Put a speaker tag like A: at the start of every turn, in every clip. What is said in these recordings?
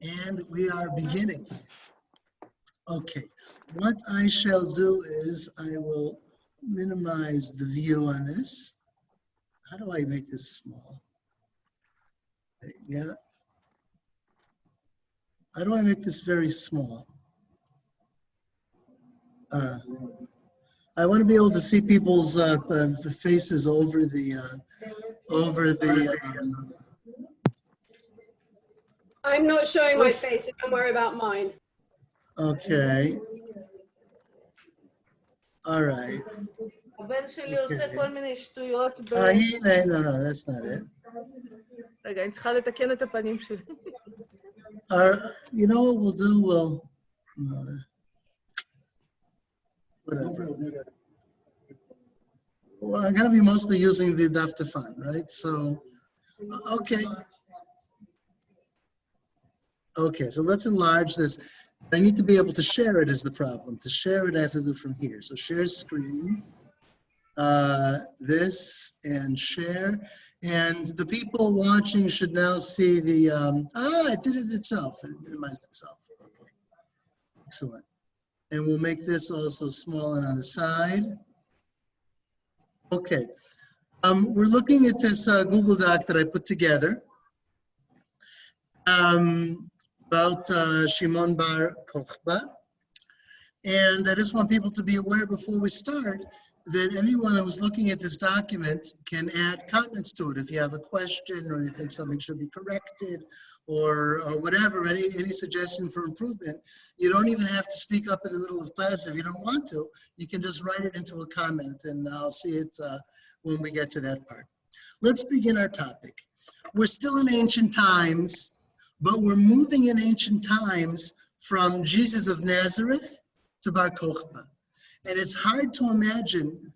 A: And we are beginning. Okay, what I shall do is I will minimize the view on this. How do I make this small? Yeah. How do I make this very small? I want to be able to see people's faces over the
B: I'm not showing my face. Don't worry about mine.
A: Okay. All right.
C: הבן שלי עושה כל מיני שטויות
A: No, that's not it.
C: רגע, אני צריכה לתקן את הפנים שלי.
A: You know what we'll do? Whatever. Well, I'm going to be mostly using the daftafan, right? So, okay. Okay, so let's enlarge this. I need to be able to share it is the problem. To share it, I have to do it from here. So share screen, this, and share. And the people watching should now see the, it did it itself. It minimized itself. Okay. Excellent. And we'll make this also small and on the side. Okay. We're looking at this Google Doc that I put together. About Simeon Bar Kokhba. And I just want people to be aware before we start that anyone that was looking at this document can add comments to it. If you have a question or you think something should be corrected or whatever, any suggestion for improvement, you don't even have to speak up in the middle of class if you don't want to. You can just write it into a comment and I'll see it when we get to that part. Let's begin our topic. We're still in ancient times, but we're moving in ancient times from Jesus of Nazareth to Bar Kokhba. And it's hard to imagine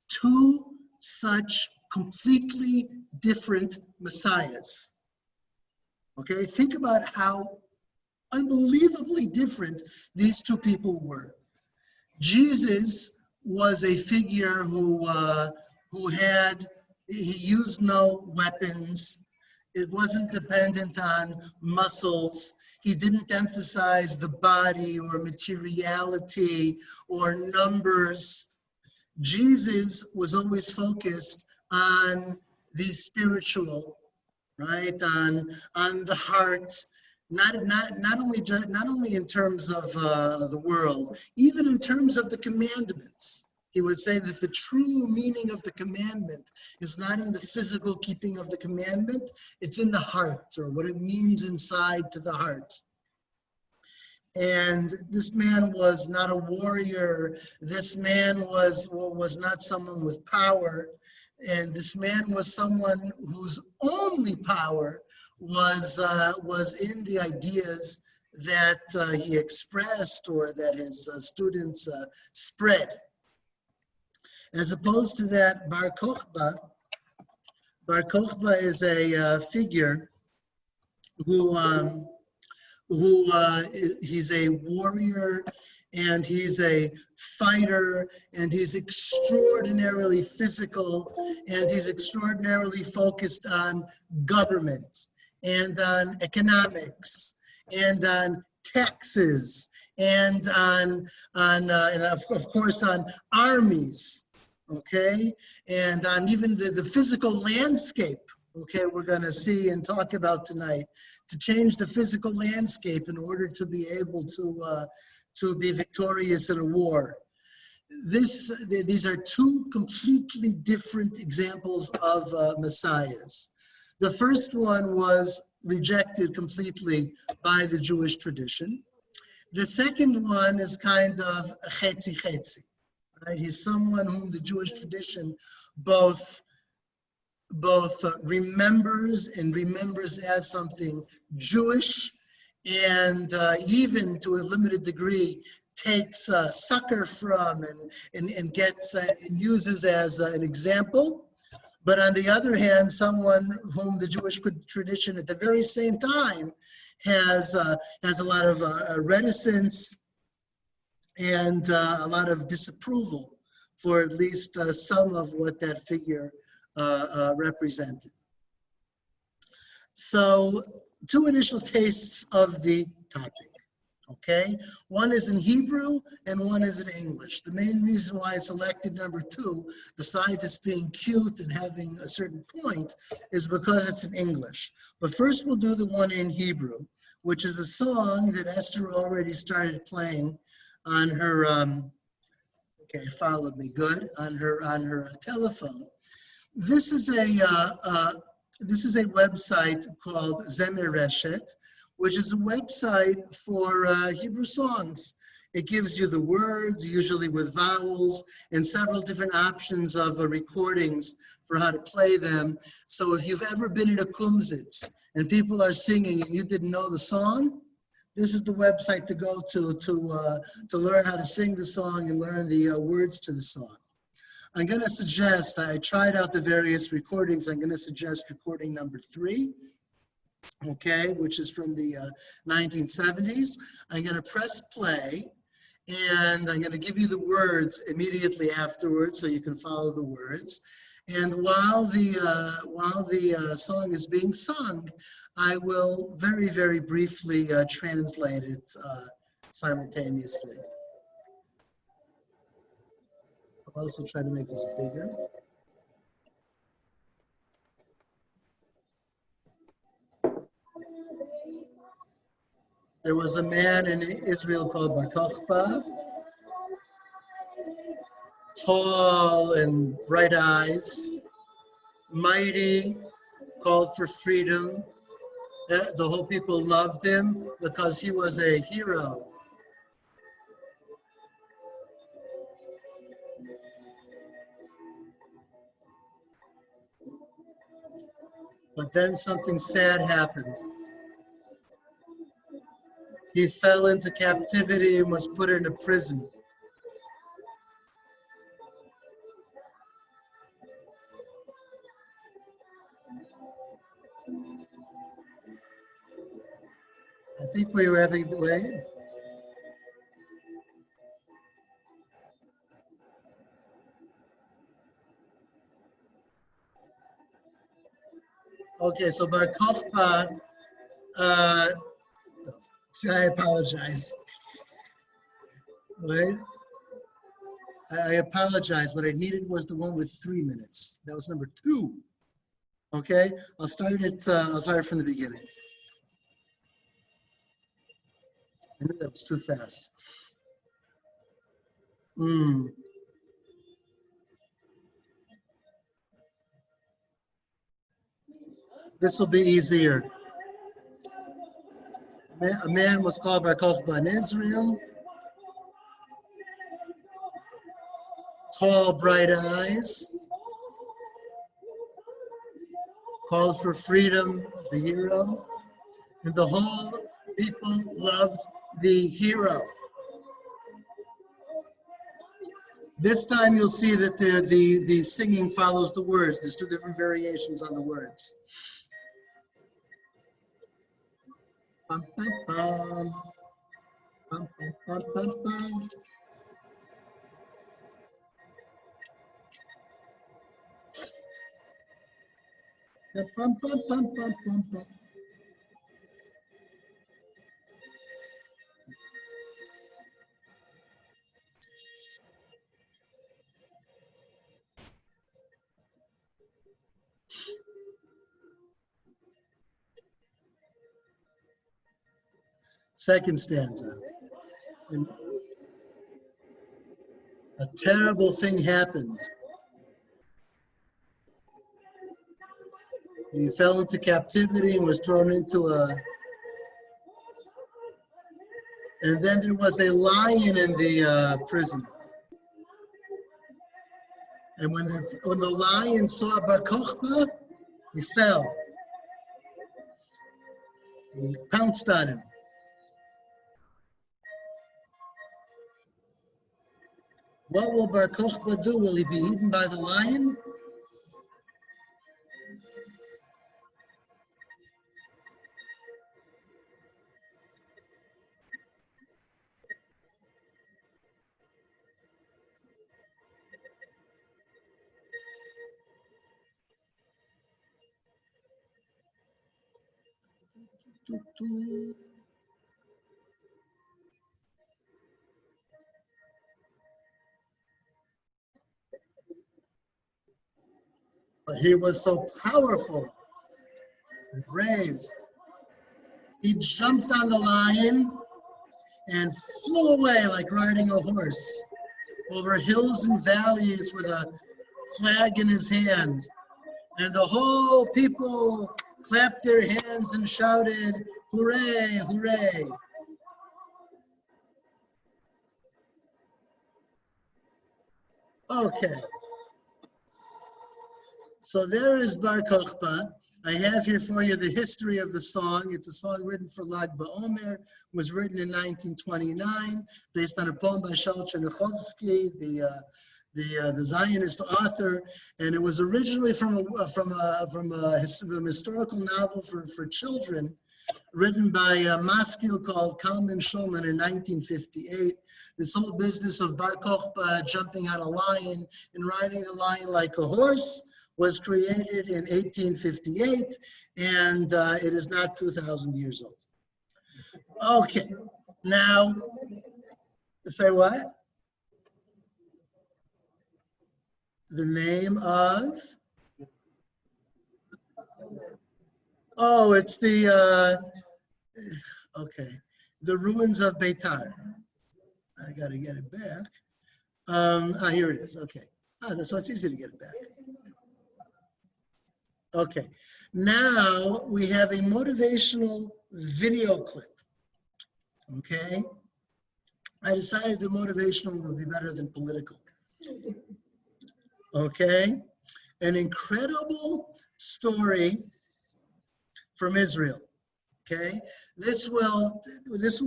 A: two such completely different messiahs. Okay, think about how unbelievably different these two people were. Jesus was a figure who used no weapons. It wasn't dependent on muscles. He didn't emphasize the body or materiality or numbers. Jesus was always focused on the spiritual, right? On the heart, not only in terms of the world, even in terms of the commandments. He would say that the true meaning of the commandment is not in the physical keeping of the commandment, it's in the heart, or what it means inside to the heart. And this man was not a warrior. This man was not someone with power. And this man was someone whose only power was in the ideas that he expressed or that his students spread. As opposed to that, Bar Kokhba is a figure he's a warrior and he's a fighter and he's extraordinarily physical and he's extraordinarily focused on government and on economics and on taxes and and of course on armies. Okay, and on even the physical landscape, okay, we're going to see and talk about tonight, to change the physical landscape in order to be able to be victorious in a war. These are two completely different examples of messiahs. The first one was rejected completely by the Jewish tradition. The second one is kind of chetzi. Right? He's someone whom the Jewish tradition both remembers as something Jewish and even to a limited degree takes succor from and gets and uses as an example. But on the other hand, someone whom the Jewish tradition at the very same time has a lot of reticence and a lot of disapproval for at least some of what that figure represented. So two initial tastes of the topic. Okay, one is in Hebrew and one is in English. The main reason why I selected number 2, besides it's being cute and having a certain point, is because it's in English. But first we'll do the one in Hebrew, which is a song that Esther already started playing on her, okay, followed me, good, on her telephone. This is a website called Midreshet, which is a website for Hebrew songs. It gives you the words, usually with vowels, and several different options of recordings for how to play them. So if you've ever been in a kumsitz and people are singing and you didn't know the song, this is the website to go to learn how to sing the song and learn the words to the song. I'm going to suggest, I tried out the various recordings, I'm going to suggest recording number 3. Okay, which is from the 1970s. I'm going to press play, and I'm going to give you the words immediately afterwards so you can follow the words. And while the song is being sung, I will very, very briefly translate it simultaneously. I'll also try to make this bigger. There was a man in Israel called Bar Kokhba, tall and bright eyes, mighty, called for freedom. The whole people loved him because he was a hero. But then something sad happened. He fell into captivity and was put into prison. I think we were having the way. Okay, so Bar Kokhba, I apologize. Right? I apologize. What I needed was the one with 3 minutes. That was number 2. Okay, I'll start from the beginning. I knew that was too fast. This will be easier. A man was called Bar Kokhba in Israel. Tall, bright eyes. Called for freedom, the hero. And the whole people loved the hero. This time you'll see that the singing follows the words. There's 2 different variations on the words. Bum, bum, bum. Bum, bum, bum, bum, bum. Bum, bum, bum, bum, bum, bum. Second stanza. And a terrible thing happened. He fell into captivity and was thrown into and then there was a lion in the prison. And when the lion saw Bar Kokhba, he fell. He pounced on him. What will Bar Kokhba do? Will he be eaten by the lion? But he was so powerful and brave. He jumped on the lion and flew away like riding a horse over hills and valleys with a flag in his hand. And the whole people clapped their hands and shouted, "Hooray, hooray." Okay. So there is Bar Kokhba. I have here for you the history of the song. It's a song written for Lag BaOmer. It was written in 1929, based on a poem by Shaul Chernyakhovsky, the Zionist author, and it was originally from a historical novel for children, written by a maskil called Kalman Shulman in 1958. This whole business of Bar Kokhba jumping on a lion and riding the lion like a horse was created in 1858, and it is not 2,000 years old. Okay, now, say what? The name of? Oh, it's the, okay, the ruins of Beitar. I gotta get it back. Here it is, okay. That's why it's easy to get it back. Okay, now we have a motivational video clip, okay? I decided the motivational would be better than political, okay? An incredible story from Israel, okay? This will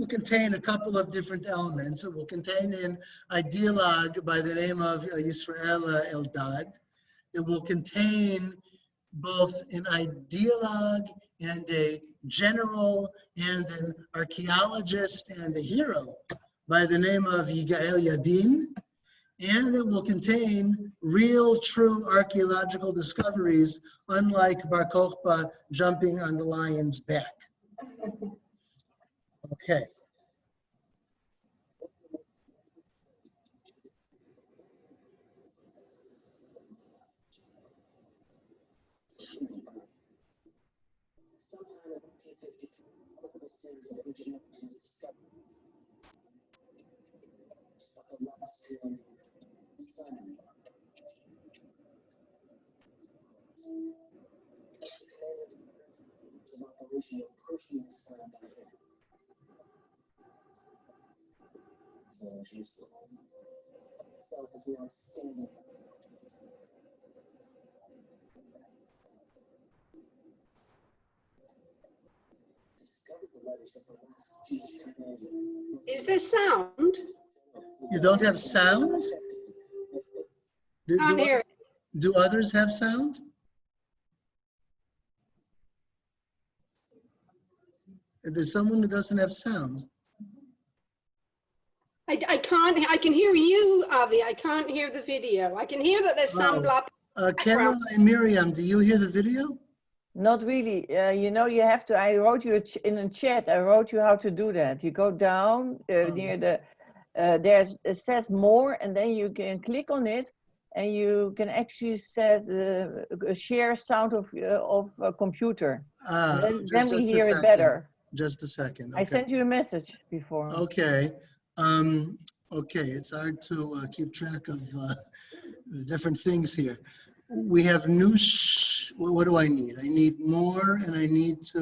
A: contain a couple of different elements. It will contain an ideologue by the name of Yisrael Eldad. It will contain both an ideologue and a general and an archaeologist and a hero by the name of Yigael Yadin, and it will contain real, true archaeological discoveries, unlike Bar Kokhba jumping on the lion's back. Okay.
B: Is there sound?
A: You don't have sound?
B: Can't hear it.
A: Do others have sound? There's someone who doesn't have sound.
B: I can't. I can hear you, Avi. I can't hear the video. I can hear that there's some blop.
A: Caroline, Miriam, do you hear the video?
D: Not really. You know, you have to, I wrote you in a chat, I wrote you how to do that. You go down near the, it says more, and then you can click on it, and you can actually set share sound of a computer. Then we hear it better.
A: Just a second. Okay.
D: I sent you a message before.
A: Okay. Okay, it's hard to keep track of the different things here. We have new, what do I need? I need more, and I need to,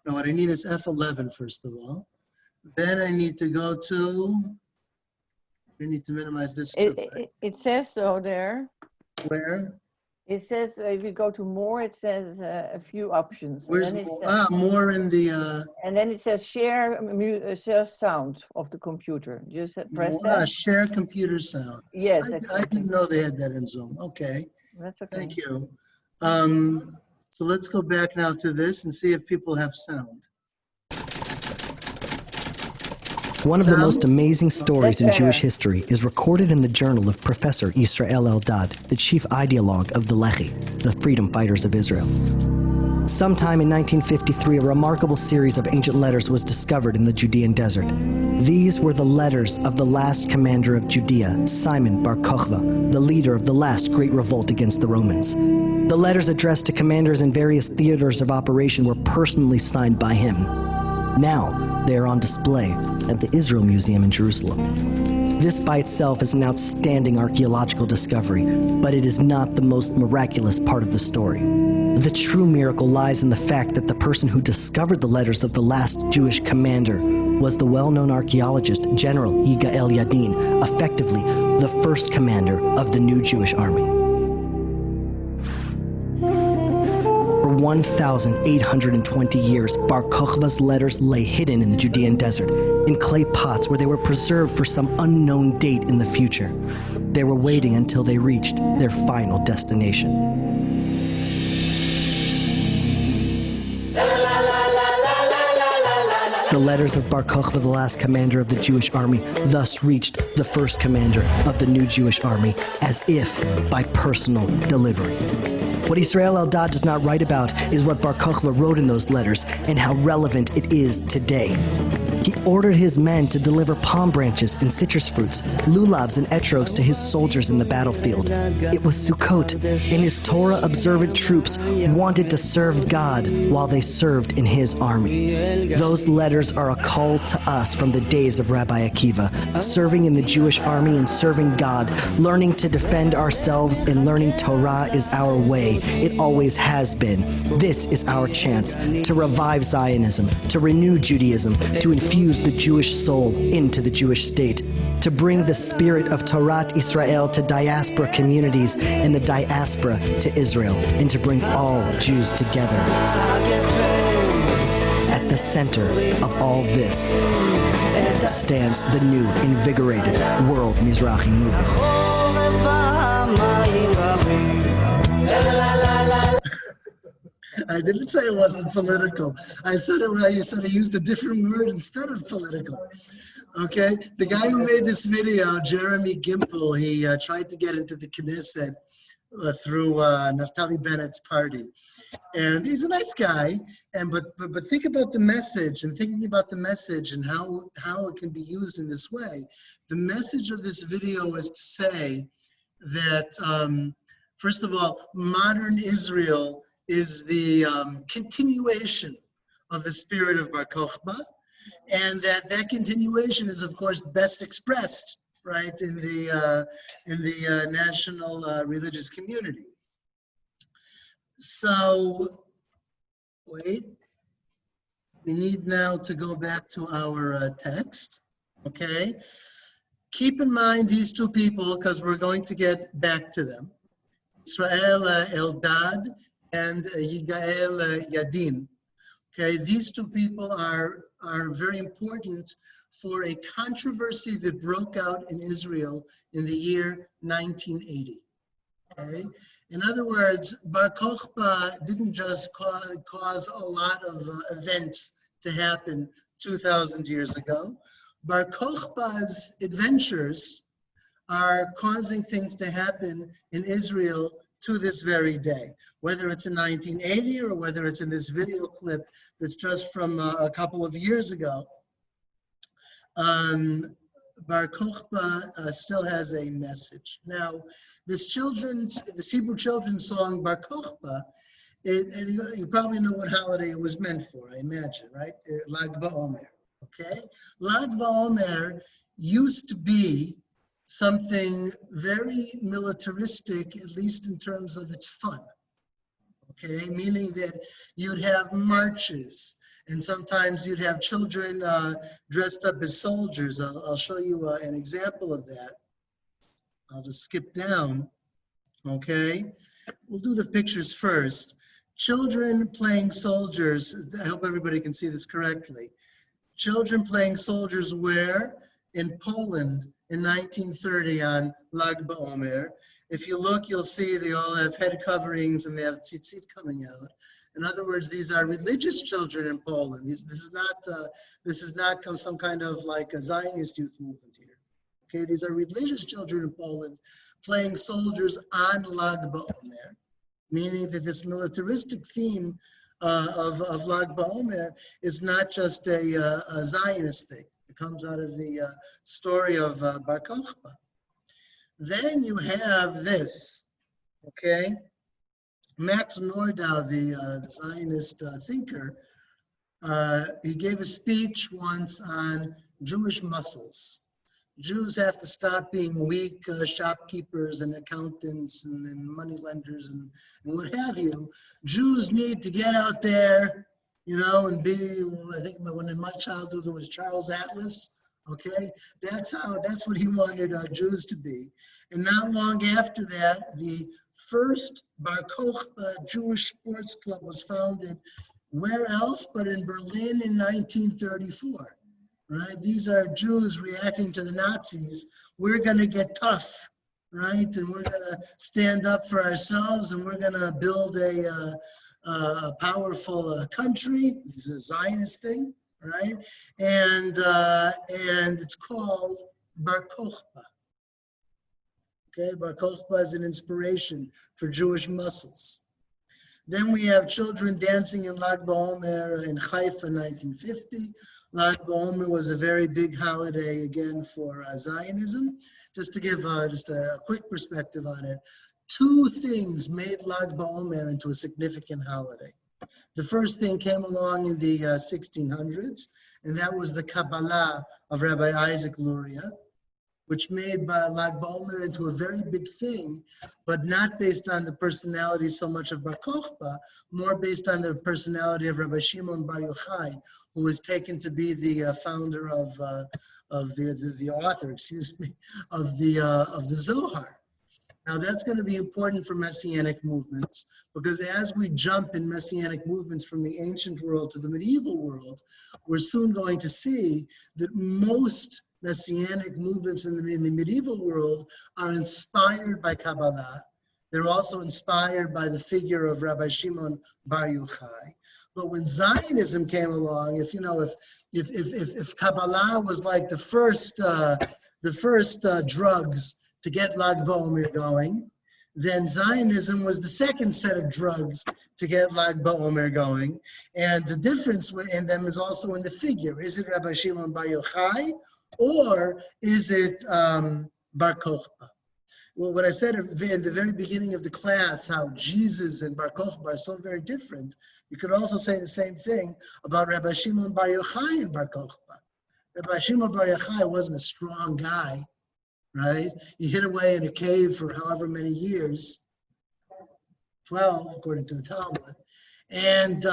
A: no, what I need is F11 first of all. Then I need to go to, I need to minimize this too.
D: It says so there.
A: Where?
D: It says, if you go to more, it says a few options.
A: Where's more? More in the...
D: and then it says share sound of the computer. Just press that.
A: Share computer sound.
D: Yes.
A: I didn't know they had that in Zoom. Okay.
D: That's okay.
A: Thank you. So let's go back now to this and see if people have sound.
E: One of the most amazing stories in Jewish history is recorded in the journal of Professor Yisrael Eldad, the chief ideologue of the Lehi, the Freedom Fighters of Israel. Sometime in 1953, a remarkable series of ancient letters was discovered in the Judean desert. These were the letters of the last commander of Judea, Simeon Bar Kokhba, the leader of the last great revolt against the Romans. The letters addressed to commanders in various theaters of operation were personally signed by him. Now, they are on display at the Israel Museum in Jerusalem. This by itself is an outstanding archaeological discovery, but it is not the most miraculous part of the story. The true miracle lies in the fact that the person who discovered the letters of the last Jewish commander was the well-known archaeologist General Yigael Yadin, effectively the first commander of the new Jewish army. For 1,820 years, Bar Kokhba's letters lay hidden in the Judean desert, in clay pots where they were preserved for some unknown date in the future. They were waiting until they reached their final destination. The letters of Bar Kokhba, the last commander of the Jewish army, thus reached the first commander of the new Jewish army, as if by personal delivery. What Israel Eldad does not write about is what Bar Kokhba wrote in those letters and how relevant it is today. He ordered his men to deliver palm branches and citrus fruits, lulavs and etrogs to his soldiers in the battlefield. It was Sukkot, and his Torah-observant troops wanted to serve God while they served in his army. Those letters are a call to us from the days of Rabbi Akiva, serving in the Jewish army and serving God, learning to defend ourselves and learning Torah is our way. It always has been. This is our chance to revive Zionism, to renew Judaism, to infuse the Jewish soul into the Jewish state, to bring the spirit of Torat Israel to diaspora communities and the diaspora to Israel, and to bring all Jews together. At the center of all this stands the new, invigorated World Mizrahi Movement.
A: I didn't say it wasn't political. I said it right. You said I used a different word instead of political. Okay? The guy who made this video, Jeremy Gimple, he tried to get into the Knesset through Naftali Bennett's party. And he's a nice guy. But think about the message, and thinking about the message and how it can be used in this way. The message of this video is to say that, first of all, modern Israel is the continuation of the spirit of Bar Kokhba, and that continuation is, of course, best expressed, right, in the national religious community. So, wait, we need now to go back to our text, okay? Keep in mind these two people, because we're going to get back to them. Israel Eldad and Yigael Yadin. Okay, these two people are very important for a controversy that broke out in Israel in the year 1980. Okay, in other words, Bar Kokhba didn't just cause a lot of events to happen 2,000 years ago. Bar Kokhba's adventures are causing things to happen in Israel to this very day, whether it's in 1980 or whether it's in this video clip that's just from a couple of years ago. Bar Kokhba still has a message. Now, this Hebrew children's song, Bar Kokhba, and you probably know what holiday it was meant for, I imagine, right? Lag BaOmer, okay? Lag BaOmer used to be something very militaristic, at least in terms of its fun, okay? Meaning that you'd have marches, and sometimes you'd have children dressed up as soldiers. I'll show you an example of that. I'll just skip down, okay? We'll do the pictures first. Children playing soldiers, I hope everybody can see this correctly. Children playing soldiers where? In Poland in 1930 on Lag BaOmer. If you look, you'll see they all have head coverings and they have tzitzit coming out. In other words, these are religious children in Poland. This is not some kind of like a Zionist youth movement here. Okay, these are religious children in Poland playing soldiers on Lag BaOmer, meaning that this militaristic theme of Lag BaOmer is not just a Zionist thing. It comes out of the story of Bar Kokhba. Then you have this, okay? Max Nordau, the Zionist thinker, he gave a speech once on Jewish muscles. Jews have to stop being weak shopkeepers and accountants and money lenders and what have you. Jews need to get out there, you know, and be, I think when in my childhood it was Charles Atlas, okay? That's what he wanted Jews to be. And not long after that, the first Bar Kokhba Jewish sports club was founded. Where else but in Berlin in 1934, right? These are Jews reacting to the Nazis. We're going to get tough, right? And we're going to stand up for ourselves, and we're going to build a powerful country. This is a Zionist thing, right? And it's called Bar Kokhba. Okay, Bar Kokhba is an inspiration for Jewish muscles. Then we have children dancing in Lag BaOmer in Haifa, 1950. Lag BaOmer was a very big holiday, again, for Zionism. Just to give just a quick perspective on it, two things made Lag BaOmer into a significant holiday. The first thing came along in the 1600s, and that was the Kabbalah of Rabbi Isaac Luria, which made Lag BaOmer into a very big thing, but not based on the personality so much of Bar Kokhba, more based on the personality of Rabbi Simeon Bar Yochai, who was taken to be the founder of the author, excuse me, of the Zohar. Now that's going to be important for Messianic movements, because as we jump in Messianic movements from the ancient world to the medieval world, we're soon going to see that most Messianic movements in the medieval world are inspired by Kabbalah. They're also inspired by the figure of Rabbi Shimon Bar Yochai. But when Zionism came along, if Kabbalah was like the first drugs to get Lag BaOmer going, then Zionism was the second set of drugs to get Lag BaOmer going. And the difference in them is also in the figure. Is it Rabbi Shimon Bar Yochai, or is it Bar Kokhba? Well, what I said in the very beginning of the class, how Jesus and Bar Kokhba are so very different, you could also say the same thing about Rabbi Shimon Bar Yochai and Bar Kokhba. Rabbi Shimon Bar Yochai wasn't a strong guy, right? He hid away in a cave for however many years, 12 according to the Talmud, and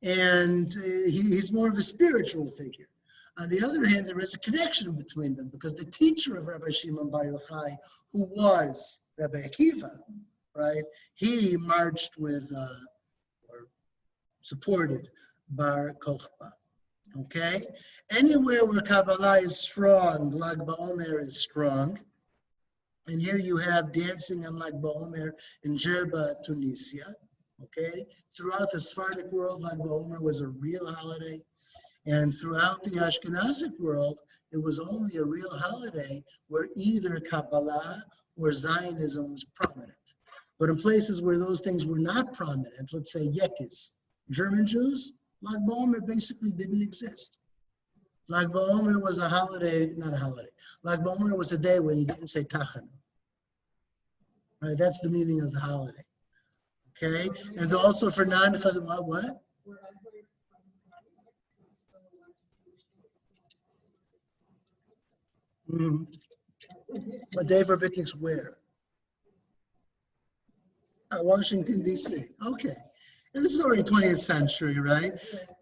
A: he's more of a spiritual figure. On the other hand, there is a connection between them, because the teacher of Rabbi Simeon Bar Yochai, who was Rabbi Akiva, right, he marched with or supported Bar Kokhba. Okay? Anywhere where Kabbalah is strong, Lag BaOmer is strong. And here you have dancing on Lag BaOmer in Jerba, Tunisia. Okay? Throughout the Sephardic world, Lag BaOmer was a real holiday. And throughout the Ashkenazic world, it was only a real holiday where either Kabbalah or Zionism was prominent. But in places where those things were not prominent, let's say Yekis, German Jews, Lag BaOmer basically didn't exist. Lag BaOmer was a holiday, not a holiday. Lag BaOmer was a day when you didn't say Tachanu. Right, that's the meaning of the holiday. Okay, and also for non-Chazan, what? But day for picnics where? Washington, D.C. Okay. And this is already 20th century, right?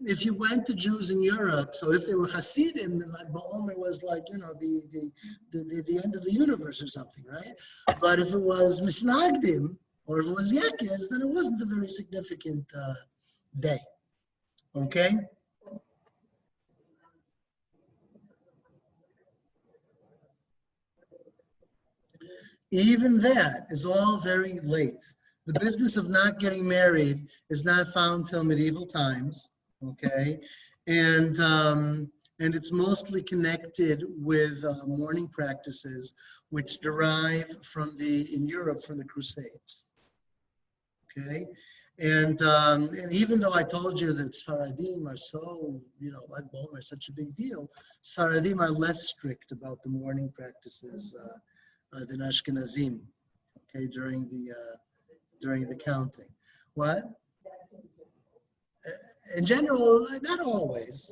A: If you went to Jews in Europe, so if they were Hasidim, then Lag BaOmer was like, you know, the end of the universe or something, right? But if it was Misnagdim, or if it was Yekes, then it wasn't a very significant day. Okay? Even that is all very late. The business of not getting married is not found till medieval times, okay? And it's mostly connected with mourning practices, which derive from in Europe, from the Crusades, okay? And even though I told you that Sfaradim are so, like Bomer, such a big deal, Sfaradim are less strict about the mourning practices than Ashkenazim, okay, during the counting. What? In general, not always.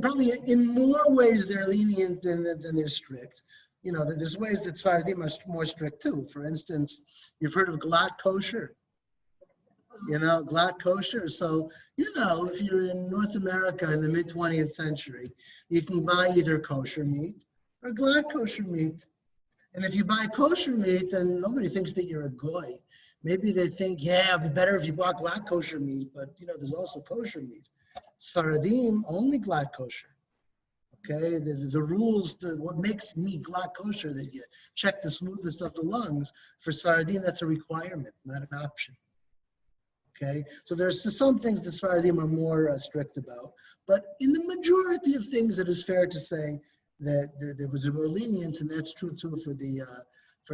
A: Probably in more ways they're lenient than they're strict. There's ways that Sfaradim are more strict too. For instance, you've heard of glatt kosher. Glatt kosher. So, if you're in North America in the mid-20th century, you can buy either kosher meat or glatt kosher meat. And if you buy kosher meat, then nobody thinks that you're a goy. Maybe they think, yeah, it'd be better if you bought glatt kosher meat, but there's also kosher meat. Sfaradim, only glatt kosher. Okay, the rules, what makes meat glatt kosher, that you check the smoothest of the lungs, for Sfaradim, that's a requirement, not an option. Okay, so there's some things the Sfaradim are more strict about, but in the majority of things, it is fair to say that there was a more lenience, and that's true too for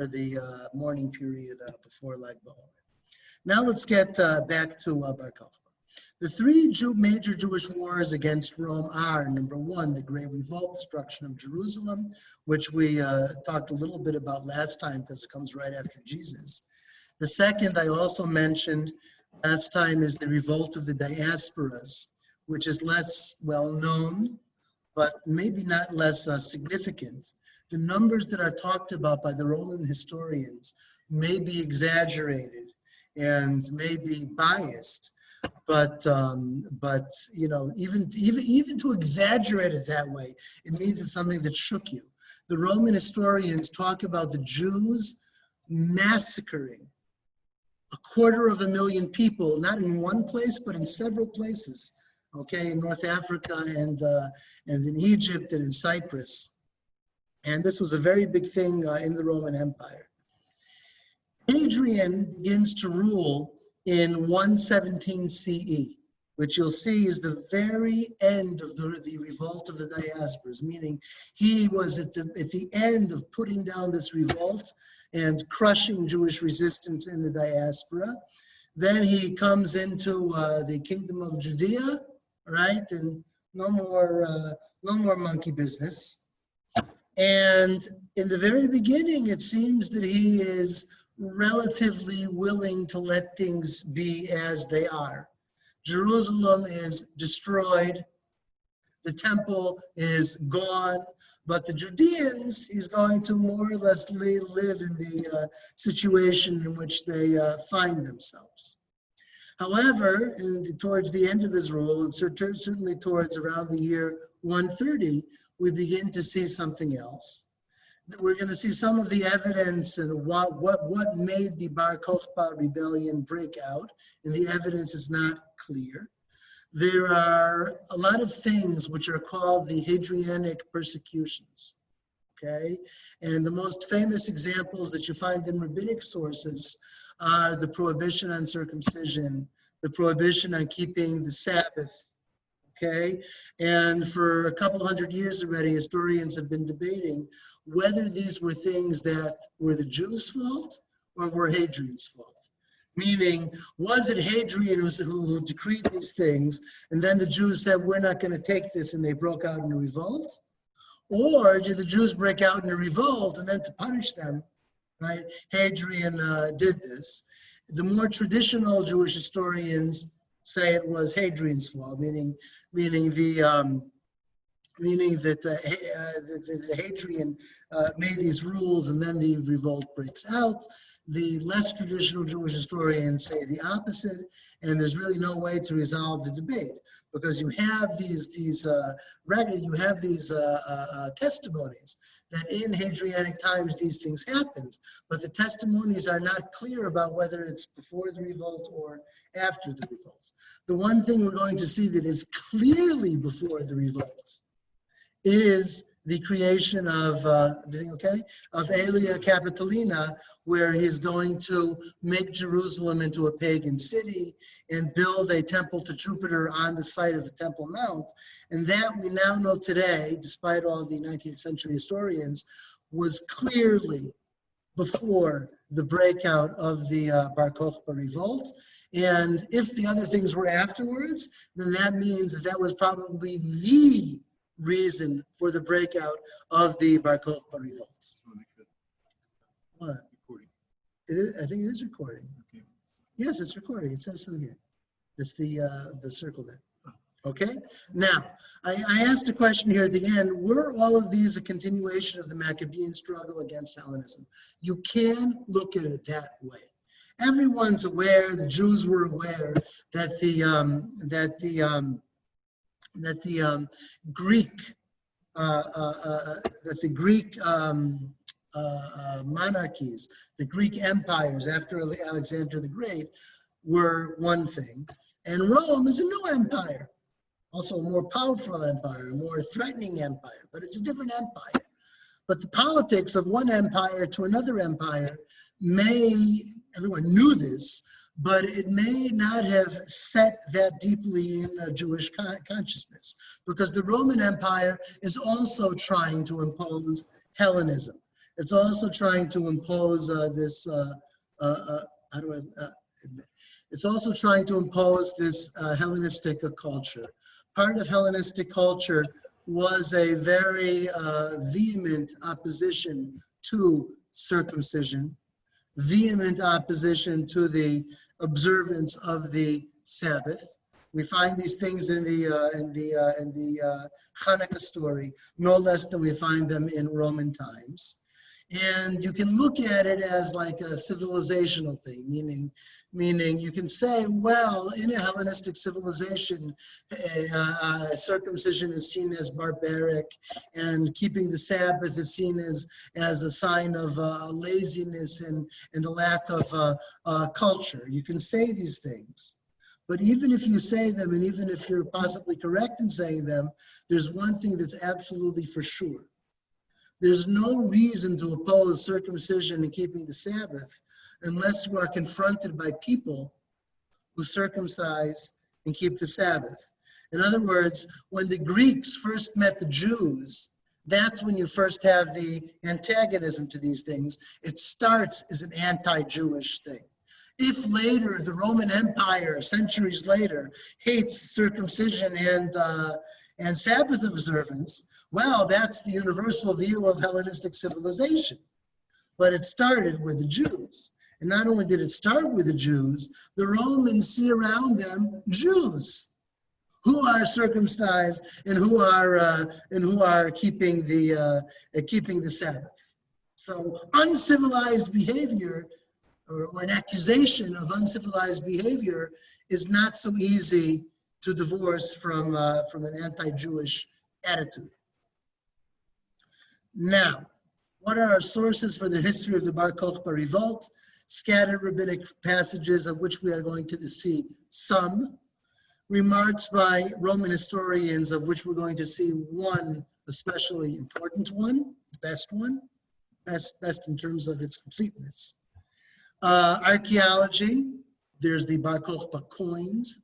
A: the mourning period before Lag BaOmer. Now let's get back to Bar Kokhba. The three major Jewish wars against Rome are, number one, the Great Revolt, destruction of Jerusalem, which we talked a little bit about last time because it comes right after Jesus. The second I also mentioned last time is the revolt of the diasporas, which is less well known, but maybe not less significant. The numbers that are talked about by the Roman historians may be exaggerated and may be biased, but even to exaggerate it that way, it means it's something that shook you. The Roman historians talk about the Jews massacring 250,000 people, not in one place, but in several places. Okay, in North Africa and in Egypt and in Cyprus. And this was a very big thing in the Roman Empire. Hadrian begins to rule in 117 CE, which you'll see is the very end of the revolt of the diasporas, meaning he was at the end of putting down this revolt and crushing Jewish resistance in the diaspora. Then he comes into the kingdom of Judea, right? And no more monkey business. And in the very beginning, it seems that he is relatively willing to let things be as they are. Jerusalem is destroyed. The temple is gone. But the Judeans, he's going to more or less live in the situation in which they find themselves. However, towards the end of his rule, and certainly towards around the year 130, we begin to see something else. We're going to see some of the evidence and what made the Bar Kokhba rebellion break out, and the evidence is not clear. There are a lot of things which are called the Hadrianic persecutions, okay? And the most famous examples that you find in rabbinic sources are the prohibition on circumcision, the prohibition on keeping the Sabbath, okay? And for a couple hundred years already, historians have been debating whether these were things that were the Jews' fault or were Hadrian's fault. Meaning, was it Hadrian who decreed these things, and then the Jews said, we're not going to take this, and they broke out in a revolt? Or did the Jews break out in a revolt, and then to punish them, right, Hadrian did this? The more traditional Jewish historians say it was Hadrian's fault, meaning that Hadrian made these rules and then the revolt breaks out. The less traditional Jewish historians say the opposite, and there's really no way to resolve the debate because you have these testimonies that in Hadrianic times these things happened, but the testimonies are not clear about whether it's before the revolt or after the revolt. The one thing we're going to see that is clearly before the revolt is the creation of, of Aelia Capitolina, where he's going to make Jerusalem into a pagan city and build a temple to Jupiter on the site of the Temple Mount. And that we now know today, despite all the 19th century historians, was clearly before the breakout of the Bar Kokhba revolt. And if the other things were afterwards, then that means that that was probably the reason for the breakout of the Bar Kokhba revolt. What? It is, I think it is recording. Okay. Yes, it's recording. It says so here. It's the circle there. Okay. Now, I asked a question here at the end. Were all of these a continuation of the Maccabean struggle against Hellenism? You can look at it that way. Everyone's aware. The Jews were aware that the Greek monarchies, the Greek empires after Alexander the Great, were one thing, and Rome is a new empire, also a more powerful empire, a more threatening empire, but it's a different empire. But the politics of one empire to another empire everyone knew this, but it may not have set that deeply in Jewish consciousness, because the Roman Empire is also trying to impose Hellenism. It's also trying to impose it's also trying to impose this Hellenistic culture. Part of Hellenistic culture was a very vehement opposition to circumcision, vehement opposition to the observance of the Sabbath. We find these things in the Hanukkah story, no less than we find them in Roman times. And you can look at it as like a civilizational thing, meaning you can say, well, in a Hellenistic civilization, circumcision is seen as barbaric, and keeping the Sabbath is seen as a sign of laziness and a lack of culture. You can say these things. But even if you say them, and even if you're possibly correct in saying them, there's one thing that's absolutely for sure. There's no reason to oppose circumcision and keeping the Sabbath unless you are confronted by people who circumcise and keep the Sabbath. In other words, when the Greeks first met the Jews, that's when you first have the antagonism to these things. It starts as an anti-Jewish thing. If later the Roman Empire, centuries later, hates circumcision and Sabbath observance, well, that's the universal view of Hellenistic civilization. But it started with the Jews. And not only did it start with the Jews, the Romans see around them Jews who are circumcised and who are keeping the Sabbath. So uncivilized behavior, or an accusation of uncivilized behavior, is not so easy to divorce from an anti-Jewish attitude. Now, what are our sources for the history of the Bar Kokhba revolt? Scattered rabbinic passages, of which we are going to see some. Remarks by Roman historians, of which we're going to see one especially important one, best in terms of its completeness. Archaeology, there's the Bar Kokhba coins,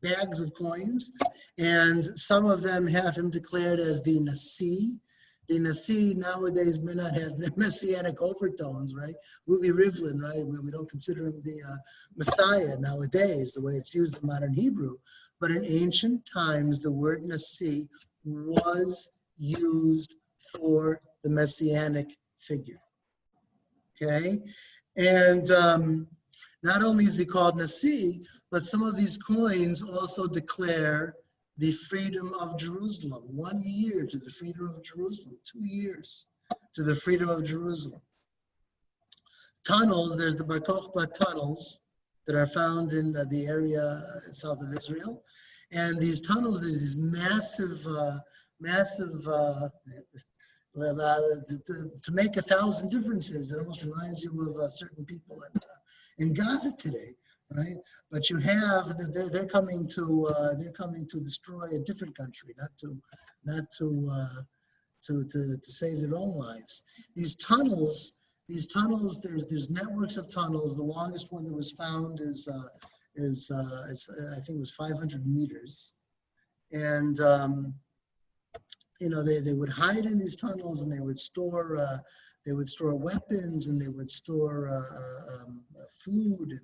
A: bags of coins, and some of them have him declared as the Nasi. The Nasi nowadays may not have Messianic overtones, right? Ruby Rivlin, right? We don't consider him the Messiah nowadays, the way it's used in modern Hebrew. But in ancient times, the word Nasi was used for the Messianic figure, okay? And not only is he called Nasi, but some of these coins also declare the freedom of Jerusalem. 1 year to the freedom of Jerusalem, 2 years to the freedom of Jerusalem. Tunnels, there's the Bar Kokhba tunnels that are found in the area south of Israel. And these tunnels, there's these massive, to make 1,000 differences. It almost reminds you of certain people in Gaza today. Right, but you have they're coming to destroy a different country, not to save their own lives. These tunnels. There's networks of tunnels. The longest one that was found is I think it was 500 meters, and they would hide in these tunnels, and they would store weapons, and they would store food,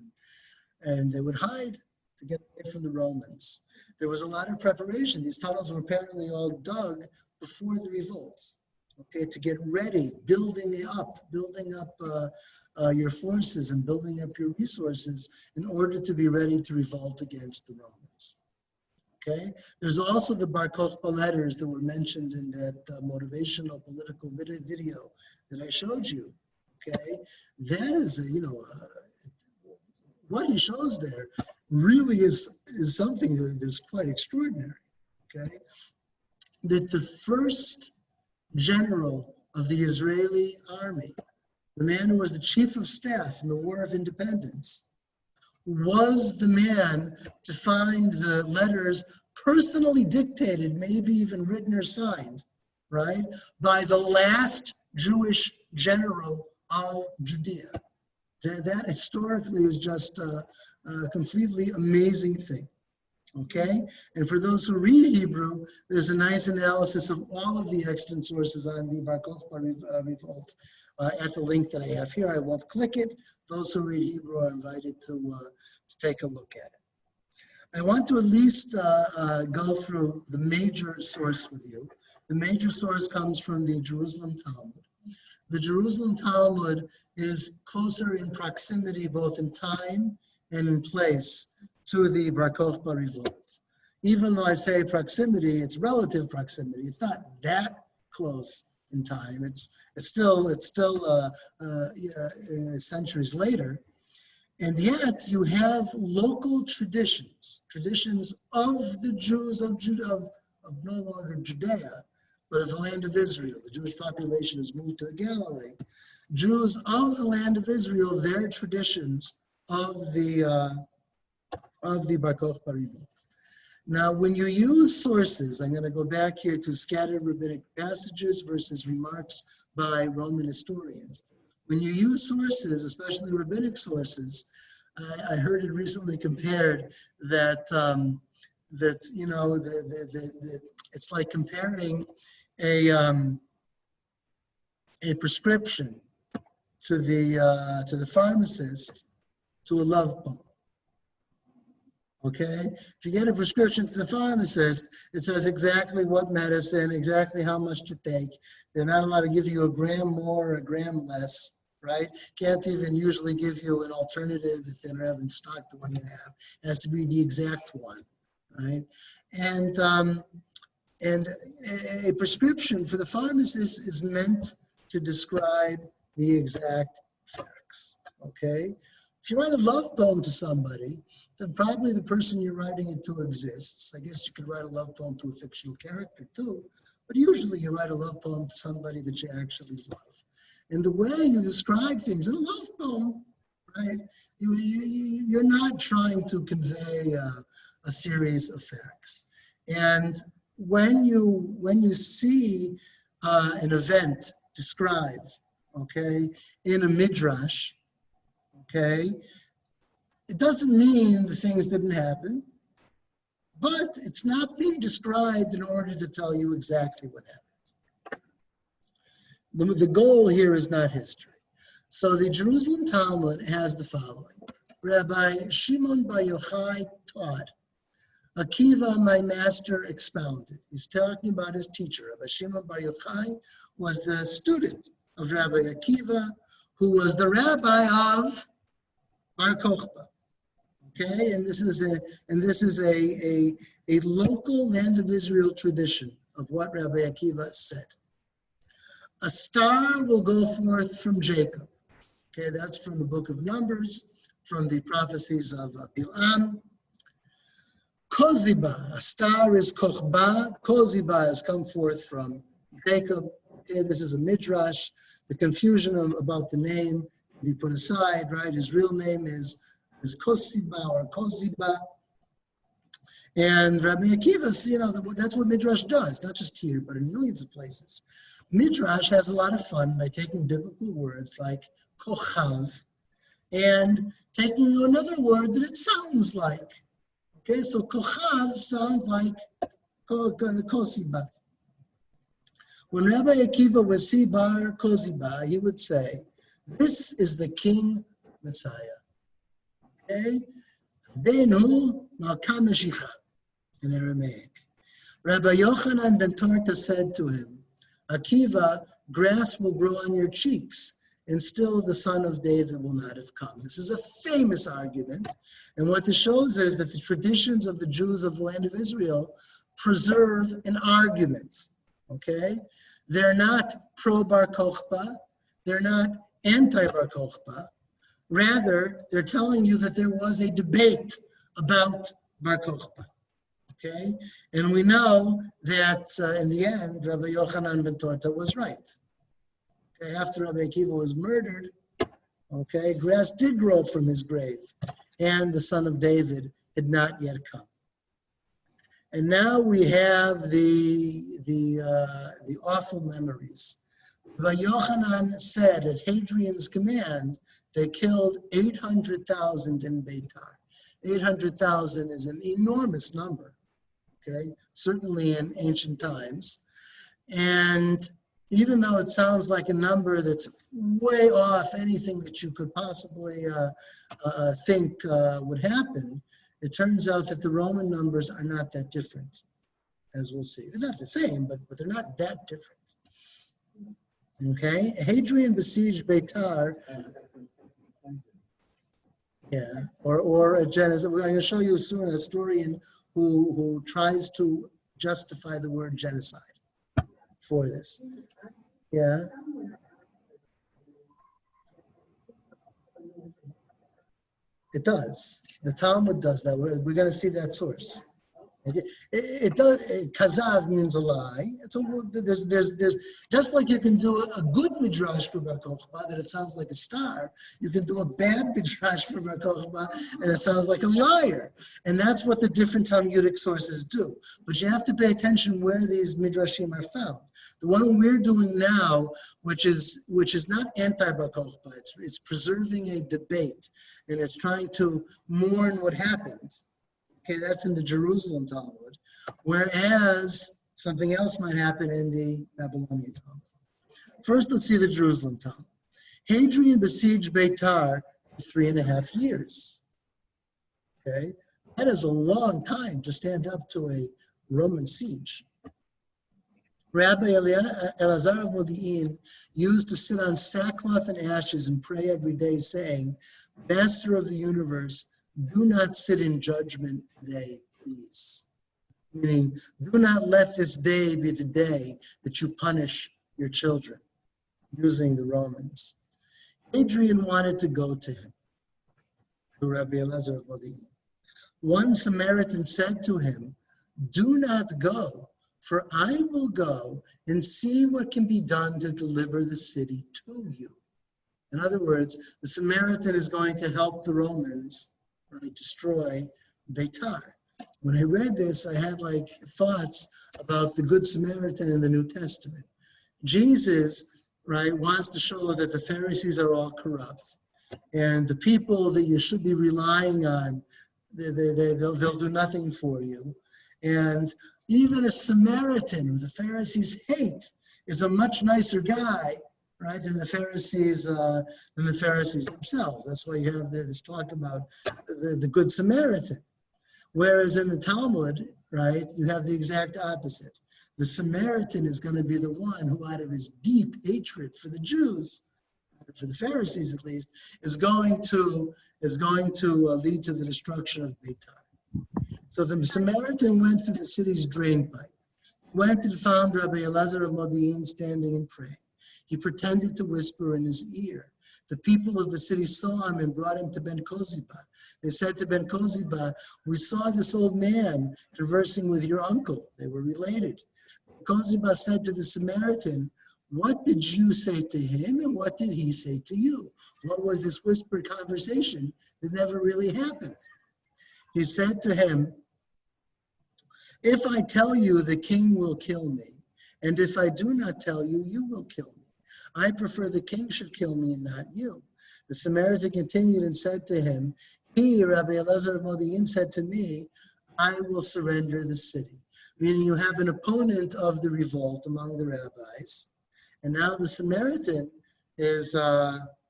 A: and they would hide to get away from the Romans. There was a lot of preparation. These tunnels were apparently all dug before the revolts, okay, to get ready, building up your forces and building up your resources in order to be ready to revolt against the Romans. Okay, there's also the Bar Kokhba letters that were mentioned in that motivational political video that I showed you. Okay, that is what he shows there really is something that is quite extraordinary. Okay, that the first general of the Israeli army, the man who was the chief of staff in the War of Independence, was the man to find the letters personally dictated, maybe even written or signed, right, by the last Jewish general of Judea. That historically is just a completely amazing thing, okay? And for those who read Hebrew, there's a nice analysis of all of the extant sources on the Bar Kokhba revolt at the link that I have here. I won't click it. Those who read Hebrew are invited to take a look at it. I want to at least go through the major source with you. The major source comes from the Jerusalem Talmud. The Jerusalem Talmud is closer in proximity, both in time and in place, to the Bar Kokhba revolt. Even though I say proximity, it's relative proximity. It's not that close in time. It's still centuries later, and yet you have local traditions of the Jews of no longer Judea, but of the land of Israel. The Jewish population has moved to Galilee. Jews of the land of Israel, their traditions of the Bar Kokhba revolt. Now, when you use sources, I'm going to go back here to scattered rabbinic passages versus remarks by Roman historians. When you use sources, especially rabbinic sources, I heard it recently compared that it's like comparing a prescription to the pharmacist to a love poem. Okay, if you get a prescription to the pharmacist, it says exactly what medicine, exactly how much to take. They're not allowed to give you a gram more or a gram less, right? Can't even usually give you an alternative if they don't have in stock the one you have. It has to be the exact one, right? And a prescription for the pharmacist is meant to describe the exact facts, okay? If you write a love poem to somebody, then probably the person you're writing it to exists. I guess you could write a love poem to a fictional character too, but usually you write a love poem to somebody that you actually love. And the way you describe things in a love poem, right, you're not trying to convey a series of facts. And when you see an event described, okay, in a midrash, okay, it doesn't mean the things didn't happen, but it's not being described in order to tell you exactly what happened. The goal here is not history. So the Jerusalem Talmud has the following. Rabbi Simeon Bar Yochai taught, Akiva, my master, expounded. He's talking about his teacher. Rabbi Simeon Bar Yochai was the student of Rabbi Akiva, who was the rabbi of Bar Kokhba. Okay, and this is a local land of Israel tradition of what Rabbi Akiva said. A star will go forth from Jacob. Okay, that's from the book of Numbers, from the prophecies of Bilam. Koziba, a star is Kokhba. Koziba has come forth from Jacob. Okay, this is a midrash. The confusion about the name can be put aside, right? His real name is Koziba or Koziba. And Rabbi Akiva, that's what midrash does, not just here, but in millions of places. Midrash has a lot of fun by taking biblical words like kochav and taking another word that it sounds like. Okay, so kochav sounds like kosiba. When Rabbi Akiva would see Bar Kokhba, he would say, "This is the King Messiah." Okay? Denu Malka Mashiach in Aramaic. Rabbi Yochanan ben Torta said to him, "Akiva, grass will grow on your cheeks, and still the son of David will not have come." This is a famous argument, and what this shows is that the traditions of the Jews of the land of Israel preserve an argument, okay? They're not pro-Bar Kokhba, they're not anti-Bar Kokhba. Rather, they're telling you that there was a debate about Bar Kokhba, okay? And we know that in the end, Rabbi Yochanan ben Torta was right. Okay, after Rabbi Akiva was murdered, okay, grass did grow from his grave, and the son of David had not yet come. And now we have the awful memories. Rabbi Yochanan said at Hadrian's command, they killed 800,000 in Beitar. 800,000 is an enormous number, okay, certainly in ancient times. And even though it sounds like a number that's way off anything that you could possibly think would happen, it turns out that the Roman numbers are not that different, as we'll see. They're not the same, but they're not that different. Okay, Hadrian besieged Beitar. Yeah, or a genocide. I'm going to show you soon a historian who tries to justify the word genocide for this. Yeah. It does. The Talmud does that. We're going to see that source. Okay. It does. Kazav means a lie. It's there's just like you can do a good midrash for Bar Kokhba that it sounds like a star. You can do a bad midrash for Bar Kokhba and it sounds like a liar. And that's what the different Talmudic sources do. But you have to pay attention where these midrashim are found. The one we're doing now, which is not anti-Bar Kokhba, it's preserving a debate, and it's trying to mourn what happened. Okay, that's in the Jerusalem Talmud, whereas something else might happen in the Babylonian Talmud. First, let's see the Jerusalem Talmud. Hadrian besieged Beitar for 3.5 years. Okay, that is a long time to stand up to a Roman siege. Rabbi Elazar of Modi'in used to sit on sackcloth and ashes and pray every day, saying, "Master of the universe, do not sit in judgment today, please." Meaning, do not let this day be the day that you punish your children, using the Romans. Hadrian wanted to go to him, to Rabbi Elazar of Modi'in. One Samaritan said to him, "Do not go, for I will go and see what can be done to deliver the city to you." In other words, the Samaritan is going to help the Romans, right, destroy Beitar. When I read this, I had like thoughts about the Good Samaritan in the New Testament. Jesus, right, wants to show that the Pharisees are all corrupt, and the people that you should be relying on, they'll do nothing for you. And even a Samaritan who the Pharisees hate is a much nicer guy, right, than the Pharisees themselves. That's why you have this talk about the Good Samaritan. Whereas in the Talmud, right, you have the exact opposite. The Samaritan is going to be the one who, out of his deep hatred for the Jews, for the Pharisees at least, is going to lead to the destruction of Beitar. So the Samaritan went through the city's drain pipe, went and found Rabbi Elazar of Modi'in standing and praying. He pretended to whisper in his ear. The people of the city saw him and brought him to Ben Kokhba. They said to Ben Kokhba, "We saw this old man conversing with your uncle." They were related. Kokhba said to the Samaritan, "What did you say to him and what did he say to you?" What was this whispered conversation that never really happened? He said to him, "If I tell you, the king will kill me. And if I do not tell you, you will kill me. I prefer the king should kill me and not you." The Samaritan continued and said to him, "He, Rabbi Elazar of Modi'in, said to me, I will surrender the city." meaning you have an opponent of the revolt among the rabbis, and now the Samaritan is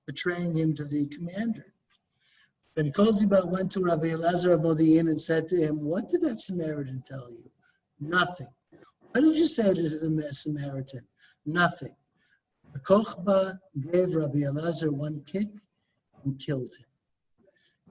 A: betraying him to the commander. Ben Kokhba went to Rabbi Elazar of Modi'in and said to him, "What did that Samaritan tell you?" "Nothing." "What did you say to the Samaritan?" "Nothing." Kokhba gave Rabbi Elazar one kick and killed him.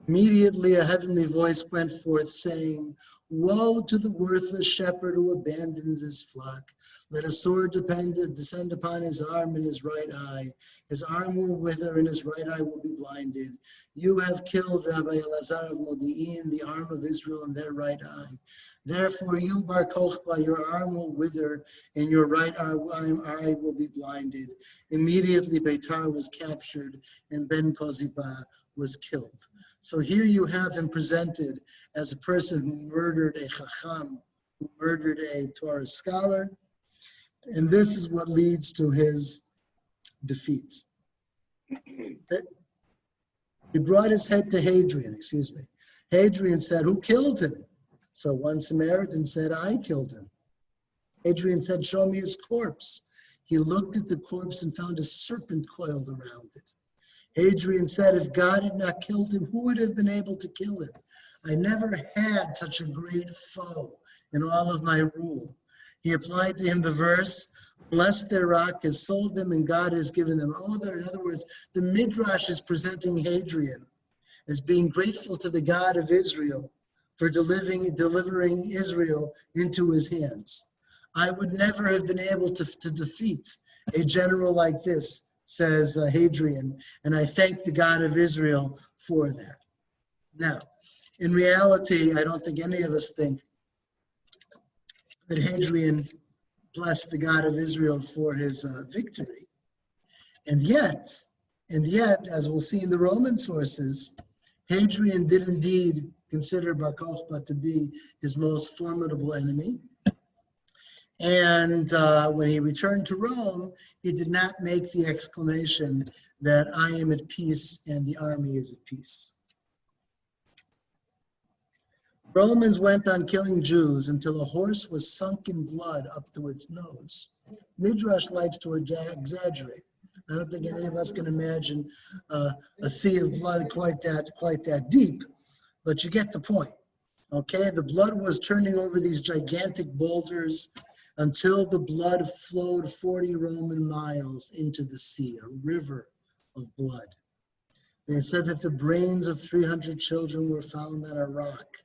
A: Immediately a heavenly voice went forth saying, "Woe to the worthless shepherd who abandons his flock. Let a sword descend upon his arm and his right eye. His arm will wither and his right eye will be blinded. You have killed Rabbi Elazar of Modi'in, the arm of Israel and their right eye. Therefore you, Bar Kokhba, your arm will wither and your right eye will be blinded." Immediately Beitar was captured and Ben Kokhba was killed. So here you have him presented as a person who murdered a chacham, who murdered a Torah scholar, and this is what leads to his defeat. He brought his head to Hadrian, Hadrian said, "Who killed him?" So one Samaritan said, "I killed him." Hadrian said, "Show me his corpse." He looked at the corpse and found a serpent coiled around it. Hadrian said, "If God had not killed him, who would have been able to kill him? I never had such a great foe in all of my rule." He applied to him the verse, "Unless their rock has sold them and God has given them." In other words, the Midrash is presenting Hadrian as being grateful to the God of Israel for delivering Israel into his hands. "I would never have been able to defeat a general like this," says Hadrian, "and I thank the God of Israel for that." Now, in reality, I don't think any of us think that Hadrian blessed the God of Israel for his victory. And yet, as we'll see in the Roman sources, Hadrian did indeed consider Bar Kokhba to be his most formidable enemy. And when he returned to Rome, he did not make the exclamation that "I am at peace and the army is at peace." Romans went on killing Jews until a horse was sunk in blood up to its nose. Midrash likes to exaggerate. I don't think any of us can imagine a sea of blood quite that deep, but you get the point. Okay, the blood was turning over these gigantic boulders until the blood flowed 40 Roman miles into the sea, a river of blood. They said that the brains of 300 children were found on a rock.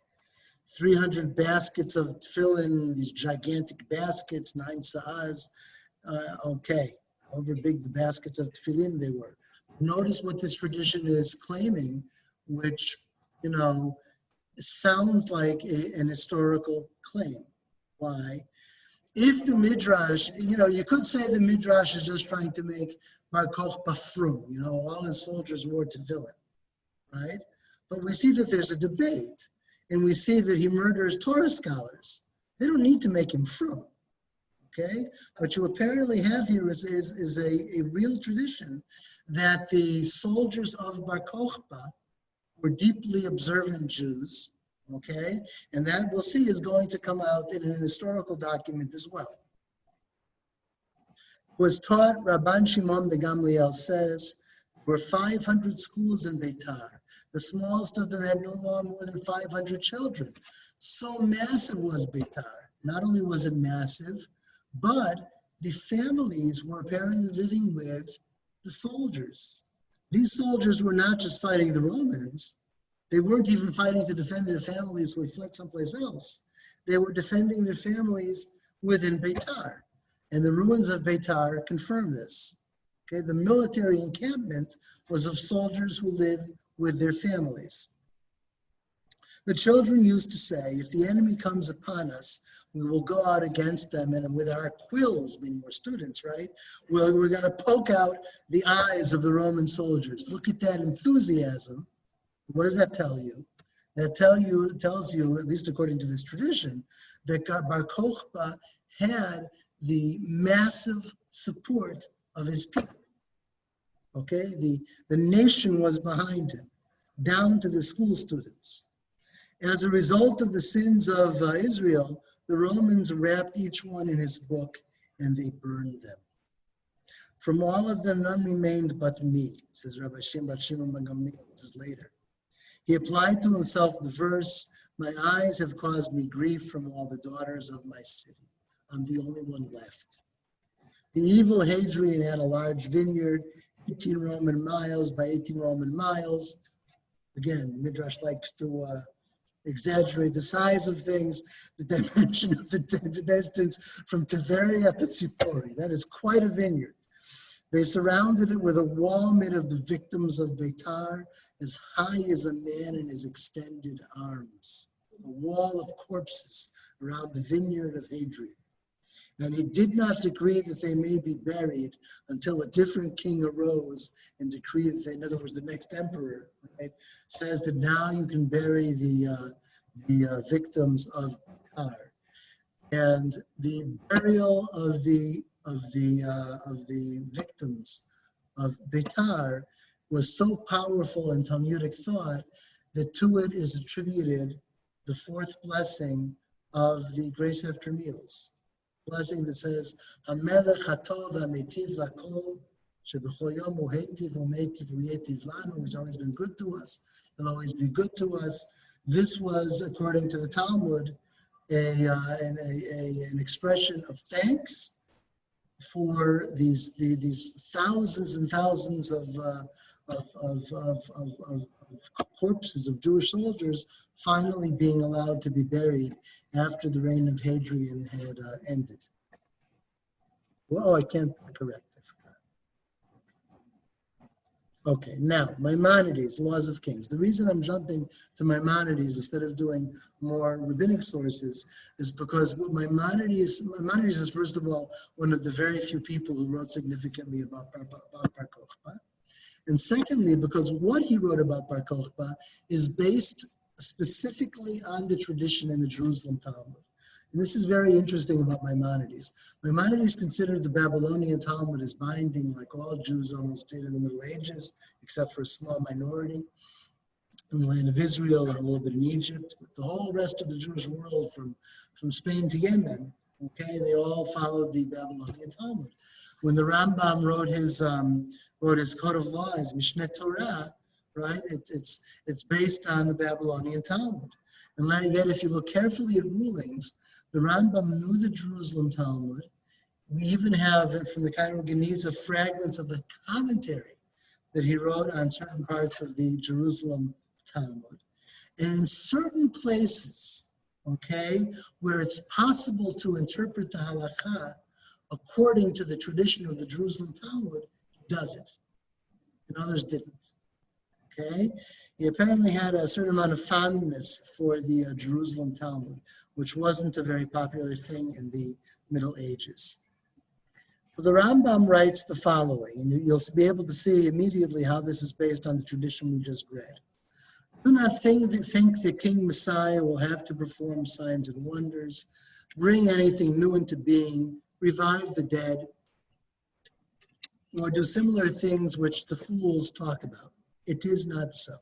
A: 300 baskets of tefillin, these gigantic baskets, 9 sa'as, however big the baskets of tefillin they were. Notice what this tradition is claiming, which, sounds like an historical claim. Why? If the Midrash, you could say the Midrash is just trying to make Bar Kokhba frum, all his soldiers wore tefillin, right? But we see that there's a debate, and we see that he murders Torah scholars. They don't need to make him frum, okay? What you apparently have here is a real tradition that the soldiers of Bar Kokhba were deeply observant Jews, okay? And that we'll see is going to come out in an historical document as well. Was taught, Rabban Shimon ben Gamliel says, there were 500 schools in Beitar. The smallest of them had no more than 500 children. So massive was Beitar. Not only was it massive, but the families were apparently living with the soldiers. These soldiers were not just fighting the Romans. They weren't even fighting to defend their families who had fled someplace else. They were defending their families within Beitar. And the ruins of Beitar confirm this. Okay, the military encampment was of soldiers who lived with their families. The children used to say, if the enemy comes upon us, we will go out against them, and with our quills, meaning we're students, right? We're going to poke out the eyes of the Roman soldiers. Look at that enthusiasm. What does that tell you? That tells you, at least according to this tradition, that Bar Kokhba had the massive support of his people. Okay, the nation was behind him, down to the school students. As a result of the sins of Israel, the Romans wrapped each one in his book and they burned them. From all of them, none remained but me, says Rabbi Shimon Bar Kokhba. This is later. He applied to himself the verse, my eyes have caused me grief from all the daughters of my city. I'm the only one left. The evil Hadrian had a large vineyard, 18 Roman miles by 18 Roman miles. Again, Midrash likes to exaggerate the size of things, the dimension of the distance from Tiberia to Tzipori. That is quite a vineyard. They surrounded it with a wall made of the victims of Beitar, as high as a man in his extended arms. A wall of corpses around the vineyard of Hadrian. And he did not decree that they may be buried until a different king arose and decreed that they, in other words, the next emperor, right, says that now you can bury the victims of Beitar. And the burial of the victims of Beitar was so powerful in Talmudic thought that to it is attributed the fourth blessing of the Midreshet Hakerem, blessing that says, "Hamelech hatov ha'metiv lakol, shebechol yom hu heitiv u'meitiv u'yetiv lanu." He's always been good to us. He'll always be good to us. This was, according to the Talmud, an expression of thanks for these thousands and thousands of corpses of Jewish soldiers finally being allowed to be buried after the reign of Hadrian had ended. Oh, I can't correct. I forgot. Okay, now Maimonides, Laws of Kings. The reason I'm jumping to Maimonides instead of doing more rabbinic sources is because Maimonides is, first of all, one of the very few people who wrote significantly about Bar Kokhba. And secondly, because what he wrote about Bar Kokhba is based specifically on the tradition in the Jerusalem Talmud. And this is very interesting about Maimonides. Maimonides considered the Babylonian Talmud as binding, like all Jews almost did in the Middle Ages, except for a small minority in the land of Israel and a little bit in Egypt. But the whole rest of the Jewish world, from Spain to Yemen, okay, they all followed the Babylonian Talmud. When the Rambam wrote his Code of Law, his Mishneh Torah, right? It's based on the Babylonian Talmud. And yet, if you look carefully at rulings, the Rambam knew the Jerusalem Talmud. We even have from the Cairo Geniza fragments of the commentary that he wrote on certain parts of the Jerusalem Talmud. And in certain places, okay, where it's possible to interpret the halakha according to the tradition of the Jerusalem Talmud, he does it. And others didn't. Okay? He apparently had a certain amount of fondness for the Jerusalem Talmud, which wasn't a very popular thing in the Middle Ages. Well, the Rambam writes the following, and you'll be able to see immediately how this is based on the tradition we just read. Do not think the King Messiah will have to perform signs and wonders, bring anything new into being, revive the dead, or do similar things which the fools talk about. It is not so.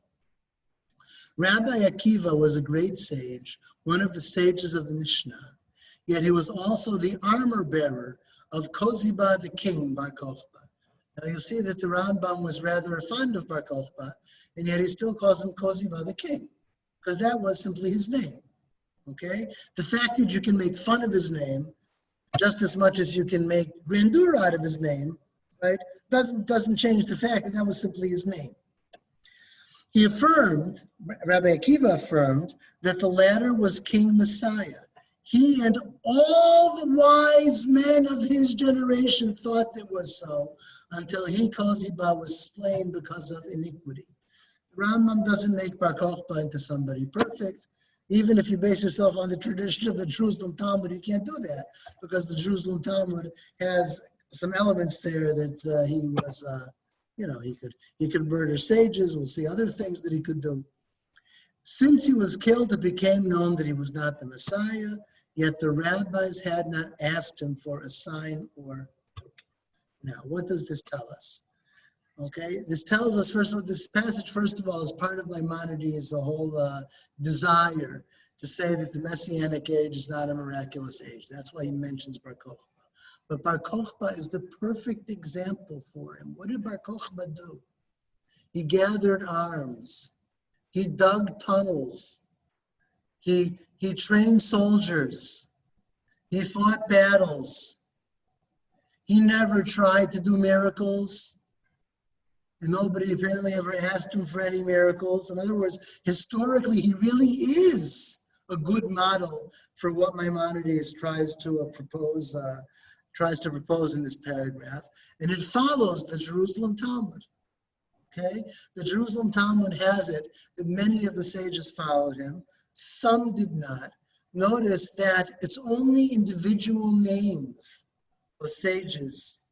A: Rabbi Akiva was a great sage, one of the sages of the Mishnah, yet he was also the armor bearer of Kokhba the king, Bar Kokhba. Now you'll see that the Rambam was rather fond of Bar Kokhba, and yet he still calls him Kokhba the king, because that was simply his name. Okay? The fact that you can make fun of his name just as much as you can make grandeur out of his name, right, doesn't change the fact that that was simply his name. He affirmed, Rabbi Akiva affirmed, that the latter was King Messiah. He and all the wise men of his generation thought it was so, until he, Kokhba, was slain because of iniquity. The Rambam doesn't make Bar Kokhba into somebody perfect. Even if you base yourself on the tradition of the Jerusalem Talmud, you can't do that, because the Jerusalem Talmud has some elements there that he was, he could murder sages. We'll see other things that he could do. Since he was killed, it became known that he was not the Messiah, yet the rabbis had not asked him for a sign or token. Now, what does this tell us? Okay, this tells us, first of all, this passage, first of all, is part of Maimonides, the whole desire to say that the Messianic age is not a miraculous age. That's why he mentions Bar Kokhba. But Bar Kokhba is the perfect example for him. What did Bar Kokhba do? He gathered arms. He dug tunnels. He trained soldiers. He fought battles. He never tried to do miracles. And nobody apparently ever asked him for any miracles. In other words, historically, he really is a good model for what Maimonides tries to propose in this paragraph. And it follows the Jerusalem Talmud. Okay? The Jerusalem Talmud has it that many of the sages followed him. Some did not. Notice that it's only individual names of sages,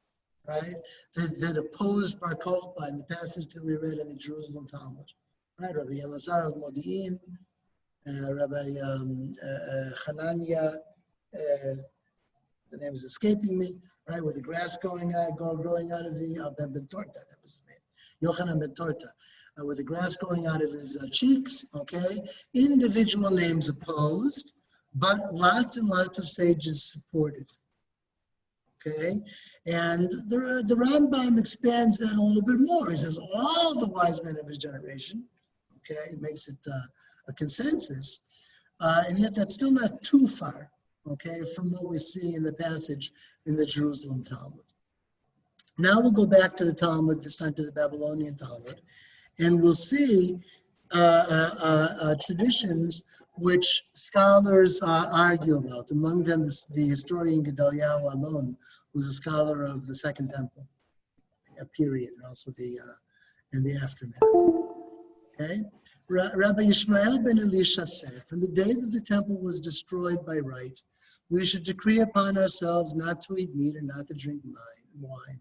A: right, that opposed Bar Kokhba in the passage that we read in the Jerusalem Talmud. Right, Rabbi Elazar of Modi'in, Rabbi Hanania, the name is escaping me, right, with the grass growing out of the Ben Torta, that was his name, Yochanan Ben Torta, with the grass growing out of his cheeks, okay? Individual names opposed, but lots and lots of sages supported, okay? And the Rambam expands that a little bit more. He says all the wise men of his generation, okay? It makes it a consensus, and yet that's still not too far, okay, from what we see in the passage in the Jerusalem Talmud. Now we'll go back to the Talmud, this time to the Babylonian Talmud, and we'll see traditions which scholars argue about. Among them, the historian Gedaliah alone, who's a scholar of the Second Temple period, and also in the aftermath. Okay, Rabbi Yishmael ben Elisha said, "From the day that the temple was destroyed by right, we should decree upon ourselves not to eat meat and not to drink wine.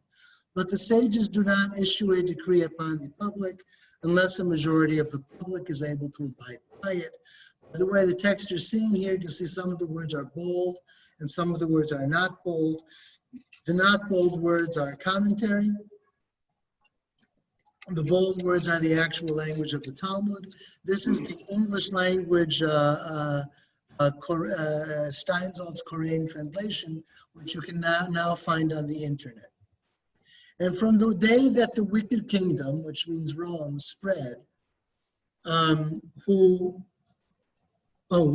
A: But the sages do not issue a decree upon the public unless a majority of the public is able to abide by it." By the way, the text you're seeing here, you can see some of the words are bold and some of the words are not bold. The not bold words are commentary. The bold words are the actual language of the Talmud. This is the English language, Steinsalt's Korean translation, which you can now find on the internet. And from the day that the wicked kingdom, which means Rome, spread, who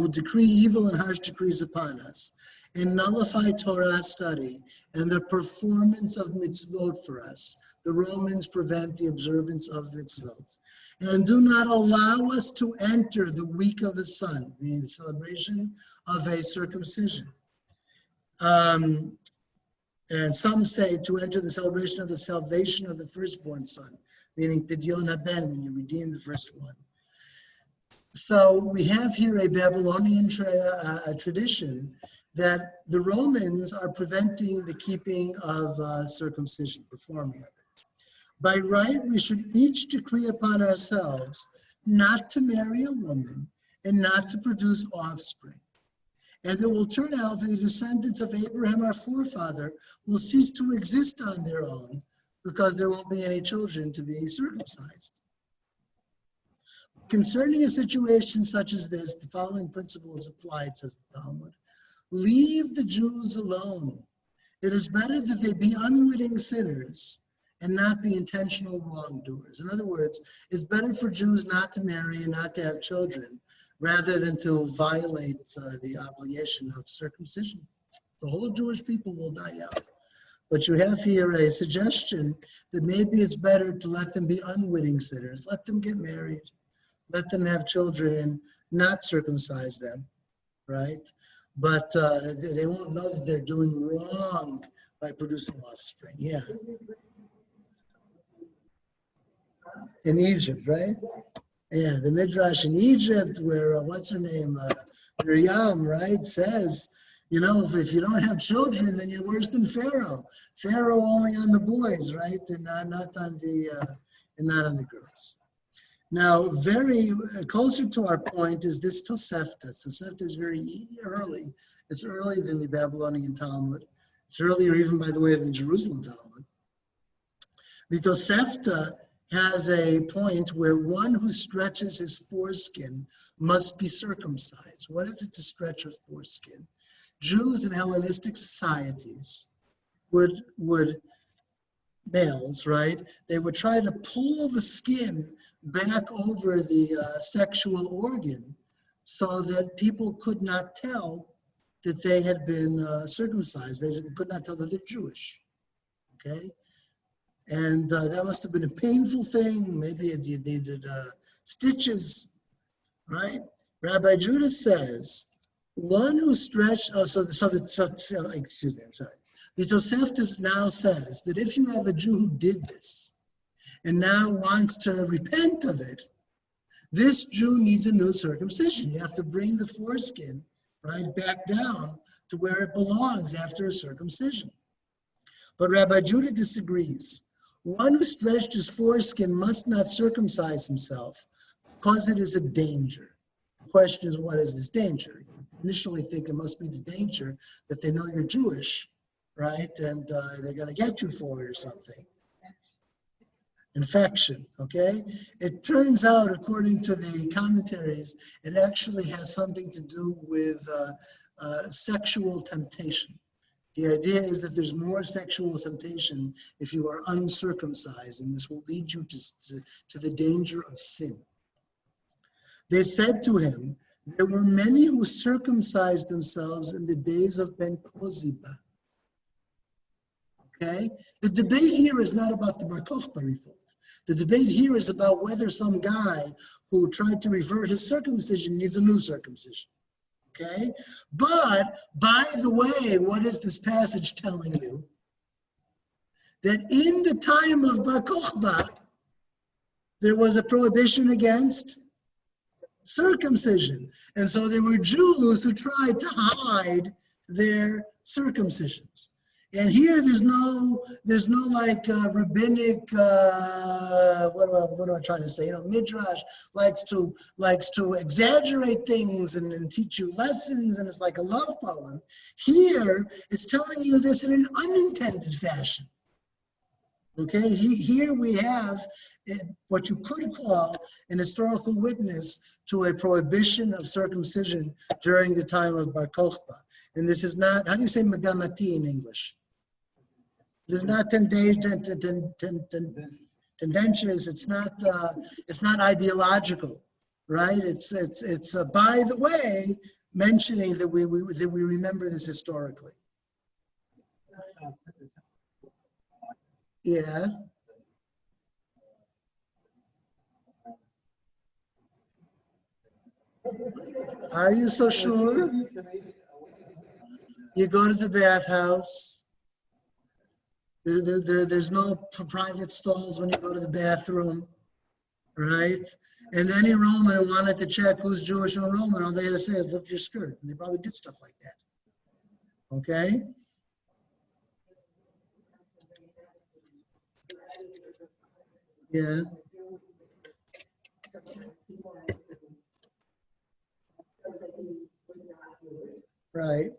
A: decree evil and harsh decrees upon us, and nullify Torah study and the performance of mitzvot for us, the Romans prevent the observance of mitzvot, and do not allow us to enter the week of a son, meaning the celebration of a circumcision. And some say to enter the celebration of the salvation of the firstborn son, meaning Pidyon Haben, when you redeem the first one. So we have here a Babylonian tradition that the Romans are preventing the keeping of circumcision, performing of it. By right, we should each decree upon ourselves not to marry a woman and not to produce offspring. And it will turn out that the descendants of Abraham, our forefather, will cease to exist on their own because there won't be any children to be circumcised. Concerning a situation such as this, the following principle is applied, says the Talmud. Leave the Jews alone. It is better that they be unwitting sinners and not be intentional wrongdoers. In other words, it's better for Jews not to marry and not to have children rather than to violate the obligation of circumcision. The whole Jewish people will die out. But you have here a suggestion that maybe it's better to let them be unwitting sinners. Let them get married. Let them have children and not circumcise them, right? But they won't know that they're doing wrong by producing offspring. Yeah. In Egypt, right? Yeah, the Midrash in Egypt where, what's her name, Miriam, right, says, you know, if you don't have children, then you're worse than Pharaoh. Pharaoh only on the boys, right, and not on the girls. Now, very closer to our point is this Tosefta. Tosefta is very early. It's earlier than the Babylonian Talmud. It's earlier even, by the way, than the Jerusalem Talmud. The Tosefta has a point where one who stretches his foreskin must be circumcised. What is it to stretch a foreskin? Jews in Hellenistic societies would males, right? They would try to pull the skin back over the sexual organ so that people could not tell that they had been circumcised, basically could not tell that they're Jewish, okay? And that must have been a painful thing. Maybe you needed stitches, right? Rabbi Judah says, one who stretched, excuse me, I'm sorry. The Tosefta now says that if you have a Jew who did this and now wants to repent of it, this Jew needs a new circumcision. You have to bring the foreskin, right, back down to where it belongs after a circumcision. But Rabbi Judah disagrees. One who stretched his foreskin must not circumcise himself because it is a danger. The question is, what is this danger? You initially think it must be the danger that they know you're Jewish, right? And they're going to get you for it or something. Infection, okay? It turns out, according to the commentaries, it actually has something to do with sexual temptation. The idea is that there's more sexual temptation if you are uncircumcised, and this will lead you to the danger of sin. They said to him, there were many who circumcised themselves in the days of Ben Koziba. Okay? The debate here is not about the Bar Kokhba revolt. The debate here is about whether some guy who tried to revert his circumcision needs a new circumcision. Okay? But, by the way, what is this passage telling you? That in the time of Bar Kokhba, there was a prohibition against circumcision. And so there were Jews who tried to hide their circumcisions. And here there's no like rabbinic, what am I trying to say? Midrash likes to exaggerate things and teach you lessons, and it's like a love poem. Here, it's telling you this in an unintended fashion. Okay, here we have what you could call an historical witness to a prohibition of circumcision during the time of Bar Kokhba. And this is not, how do you say megamati in English? It is not tendentious. It's not ideological, right? It's by the way, mentioning that we remember this historically. Yeah. Are you so sure? You go to the bathhouse. There's no private stalls when you go to the bathroom, right? And any Roman wanted to check who's Jewish and Roman, all they had to say is lift your skirt. And they probably did stuff like that. Okay? Yeah. Right.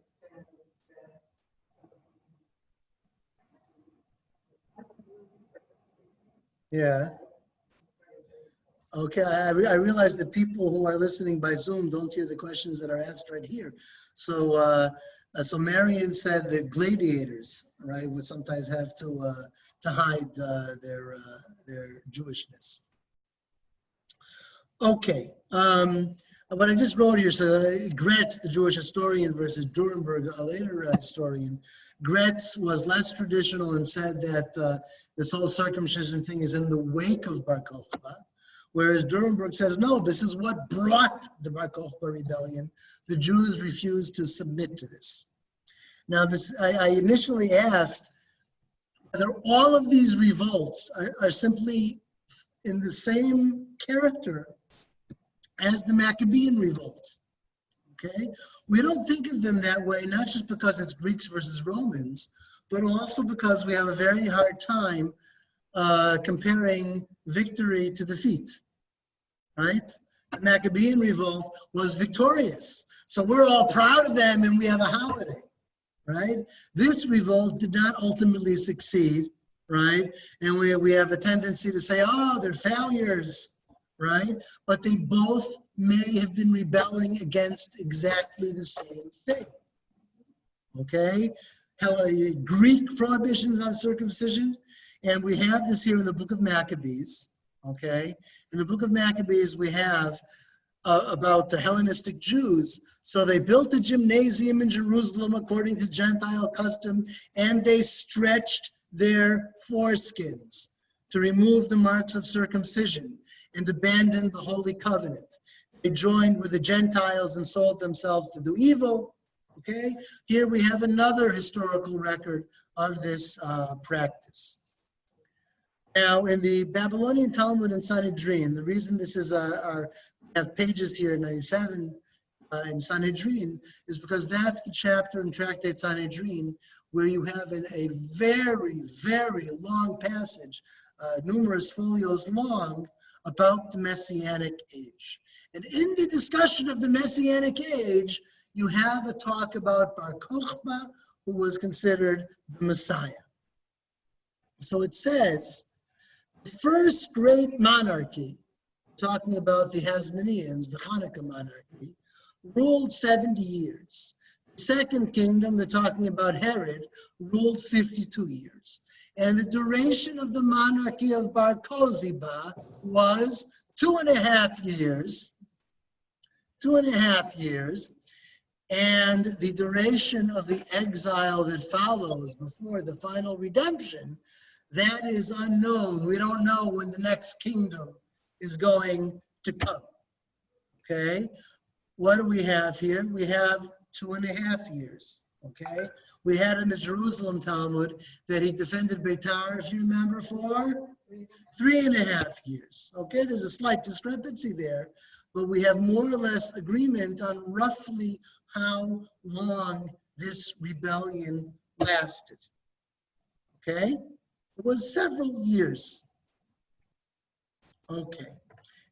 A: Yeah. Okay, I realize that people who are listening by Zoom don't hear the questions that are asked right here. So, so Marion said that gladiators, right, would sometimes have to hide their Jewishness. Okay, what I just wrote here, so Gretz, the Jewish historian, versus Durenberg, a later historian. Gretz was less traditional and said that this whole circumcision thing is in the wake of Bar Kokhba, whereas Durenberg says, no, this is what brought the Bar Kokhba rebellion. The Jews refused to submit to this. Now, I initially asked whether all of these revolts are simply in the same character as the Maccabean revolts. Okay, we don't think of them that way, not just because it's Greeks versus Romans, but also because we have a very hard time comparing victory to defeat, right? The Maccabean revolt was victorious, so we're all proud of them and we have a holiday, right? This revolt did not ultimately succeed, right? And we have a tendency to say, oh, they're failures, right? But they both may have been rebelling against exactly the same thing, okay? Greek prohibitions on circumcision, and we have this here in the book of Maccabees, okay? In the book of Maccabees, we have about the Hellenistic Jews. So they built a gymnasium in Jerusalem according to Gentile custom, and they stretched their foreskins to remove the marks of circumcision and abandoned the Holy Covenant. They joined with the Gentiles and sold themselves to do evil. Okay, here we have another historical record of this practice. Now, in the Babylonian Talmud and Sanhedrin, the reason this is we have pages here, 97 in Sanhedrin, is because that's the chapter in Tractate Sanhedrin where you have a very, very long passage, numerous folios long, about the Messianic age. And in the discussion of the Messianic age, you have a talk about Bar Kokhba, who was considered the Messiah. So it says, the first great monarchy, talking about the Hasmoneans, the Hanukkah monarchy, ruled 70 years. The second kingdom, they're talking about Herod, ruled 52 years. And the duration of the monarchy of Bar Kokhba was 2.5 years. 2.5 years. And the duration of the exile that follows before the final redemption, that is unknown. We don't know when the next kingdom is going to come. Okay? What do we have here? We have 2.5 years. Okay? We had in the Jerusalem Talmud that he defended Beitar, if you remember, for 3.5 years. Okay? There's a slight discrepancy there, but we have more or less agreement on roughly how long this rebellion lasted. Okay? It was several years. Okay.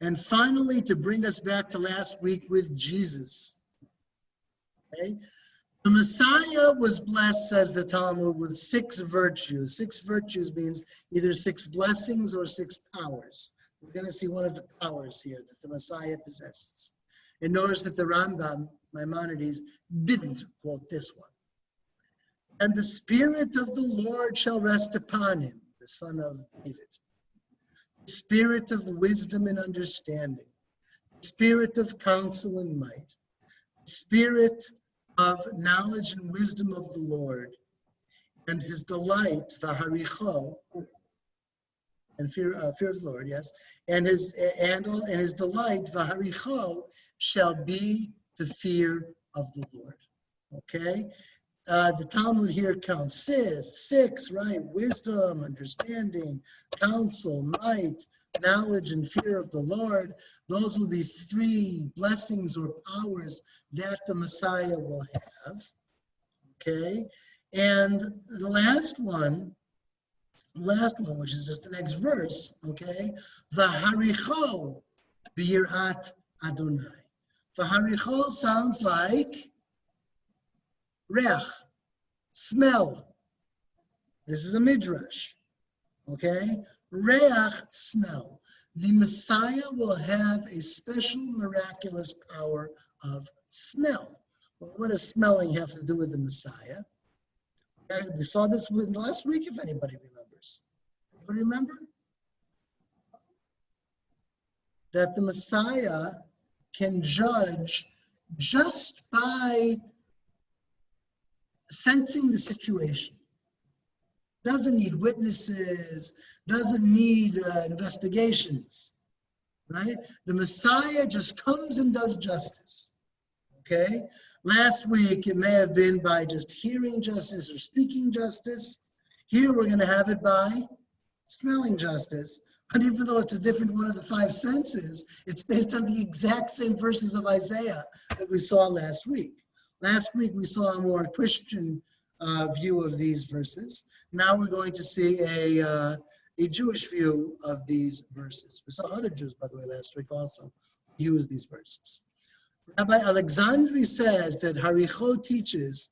A: And finally, to bring us back to last week with Jesus. Okay? The Messiah was blessed, says the Talmud, with 6 virtues. 6 virtues means either 6 blessings or 6 powers. We're going to see one of the powers here that the Messiah possesses. And notice that the Rambam, Maimonides, didn't quote this one. And the Spirit of the Lord shall rest upon him, the son of David. The Spirit of wisdom and understanding. The Spirit of counsel and might. The Spirit of knowledge and wisdom of the Lord. And his delight, v'haricho, and fear of the Lord, yes. And his delight, v'haricho, shall be the fear of the Lord. Okay? The Talmud here counts 6, right? Wisdom, understanding, counsel, might, knowledge, and fear of the Lord. Those will be 3 blessings or powers that the Messiah will have. Okay? And the last one, which is just the next verse, okay? V'haricho b'yirat Adonai. V'haricho sounds like reach, smell. This is a midrash, okay? Reach, smell. The Messiah will have a special miraculous power of smell. Well, what does smelling have to do with the Messiah? Okay, we saw this last week, if anybody remembers. Anybody remember? That the Messiah can judge just by sensing the situation. Doesn't need witnesses, doesn't need investigations, right? The Messiah just comes and does justice, okay? Last week, it may have been by just hearing justice or speaking justice. Here, we're going to have it by smelling justice. But even though it's a different one of the 5 senses, it's based on the exact same verses of Isaiah that we saw last week. Last week, we saw a more Christian view of these verses. Now we're going to see a Jewish view of these verses. We saw other Jews, by the way, last week also use these verses. Rabbi Alexandri says that Haricho teaches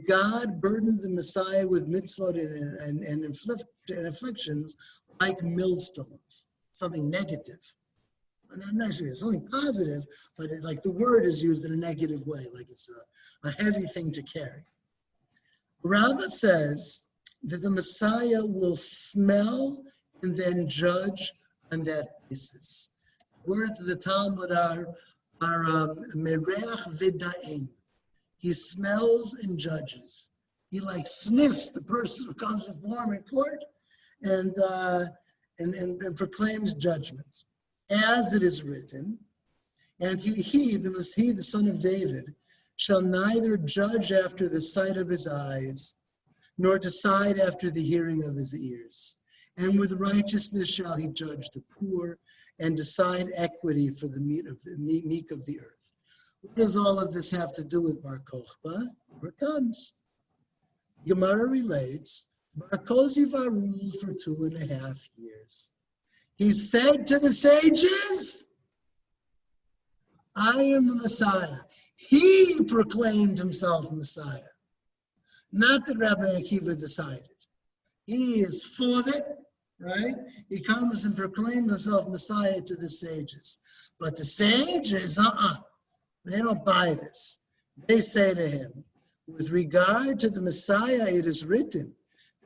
A: God burdened the Messiah with mitzvot and afflictions like millstones, something negative. Not necessarily something positive, but like the word is used in a negative way, like it's a heavy thing to carry. Rabbah says that the Messiah will smell and then judge on that basis. Words of the Talmud are mereach v'da'en. He smells and judges. He like sniffs the person who comes before him in court and proclaims judgments. As it is written, and he, the son of David, shall neither judge after the sight of his eyes, nor decide after the hearing of his ears. And with righteousness shall he judge the poor, and decide equity for the meek of the earth. What does all of this have to do with Bar Kokhba? Here it comes. Gemara relates, Bar Kokhba ruled for 2.5 years. He said to the sages, I am the Messiah. He proclaimed himself Messiah. Not that Rabbi Akiva decided. He is full of it, right? He comes and proclaims himself Messiah to the sages. But the sages, they don't buy this. They say to him, with regard to the Messiah, it is written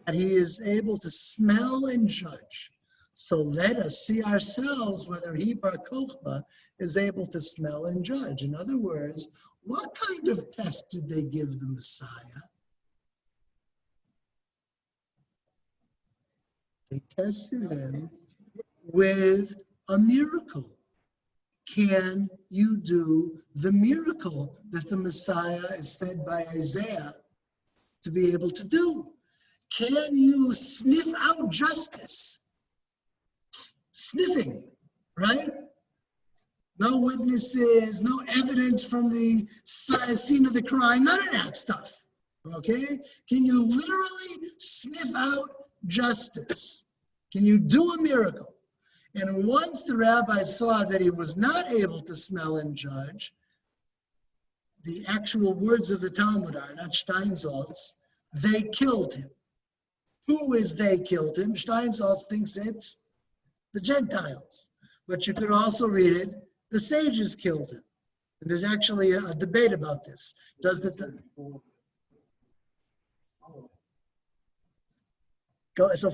A: that he is able to smell and judge. So let us see ourselves whether he, Bar Kokhba, is able to smell and judge. In other words, what kind of test did they give the Messiah? They tested him with a miracle. Can you do the miracle that the Messiah is said by Isaiah to be able to do? Can you sniff out justice? Sniffing, right? No witnesses, no evidence from the scene of the crime, none of that stuff, okay? Can you literally sniff out justice? Can you do a miracle? And once the rabbis saw that he was not able to smell and judge, the actual words of the Talmud are, not Steinsaltz, they killed him. Who is they killed him? Steinsaltz thinks it's the Gentiles. But you could also read it, the sages killed him. And there's actually a debate about this. Does the go so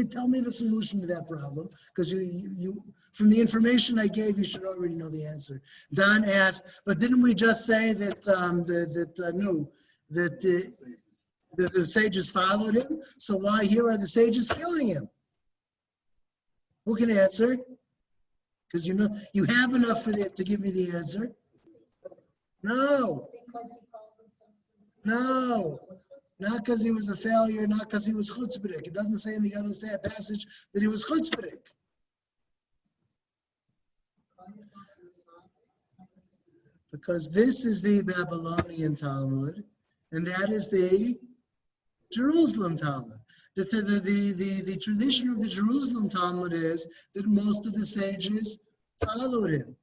A: tell me the solution to that problem, because you from the information I gave you should already know the answer. Don asked, but didn't we just say that the sages followed him? So why here are the sages killing him? Who can answer? Because you know you have enough for that to give me the answer. No. No. Not because he was a failure, not because he was chutzpahdik. It doesn't say in the other passage that he was chutzpahdik. Because this is the Babylonian Talmud, and that is the Jerusalem Talmud. The tradition of the Jerusalem Talmud is that most of the sages followed him.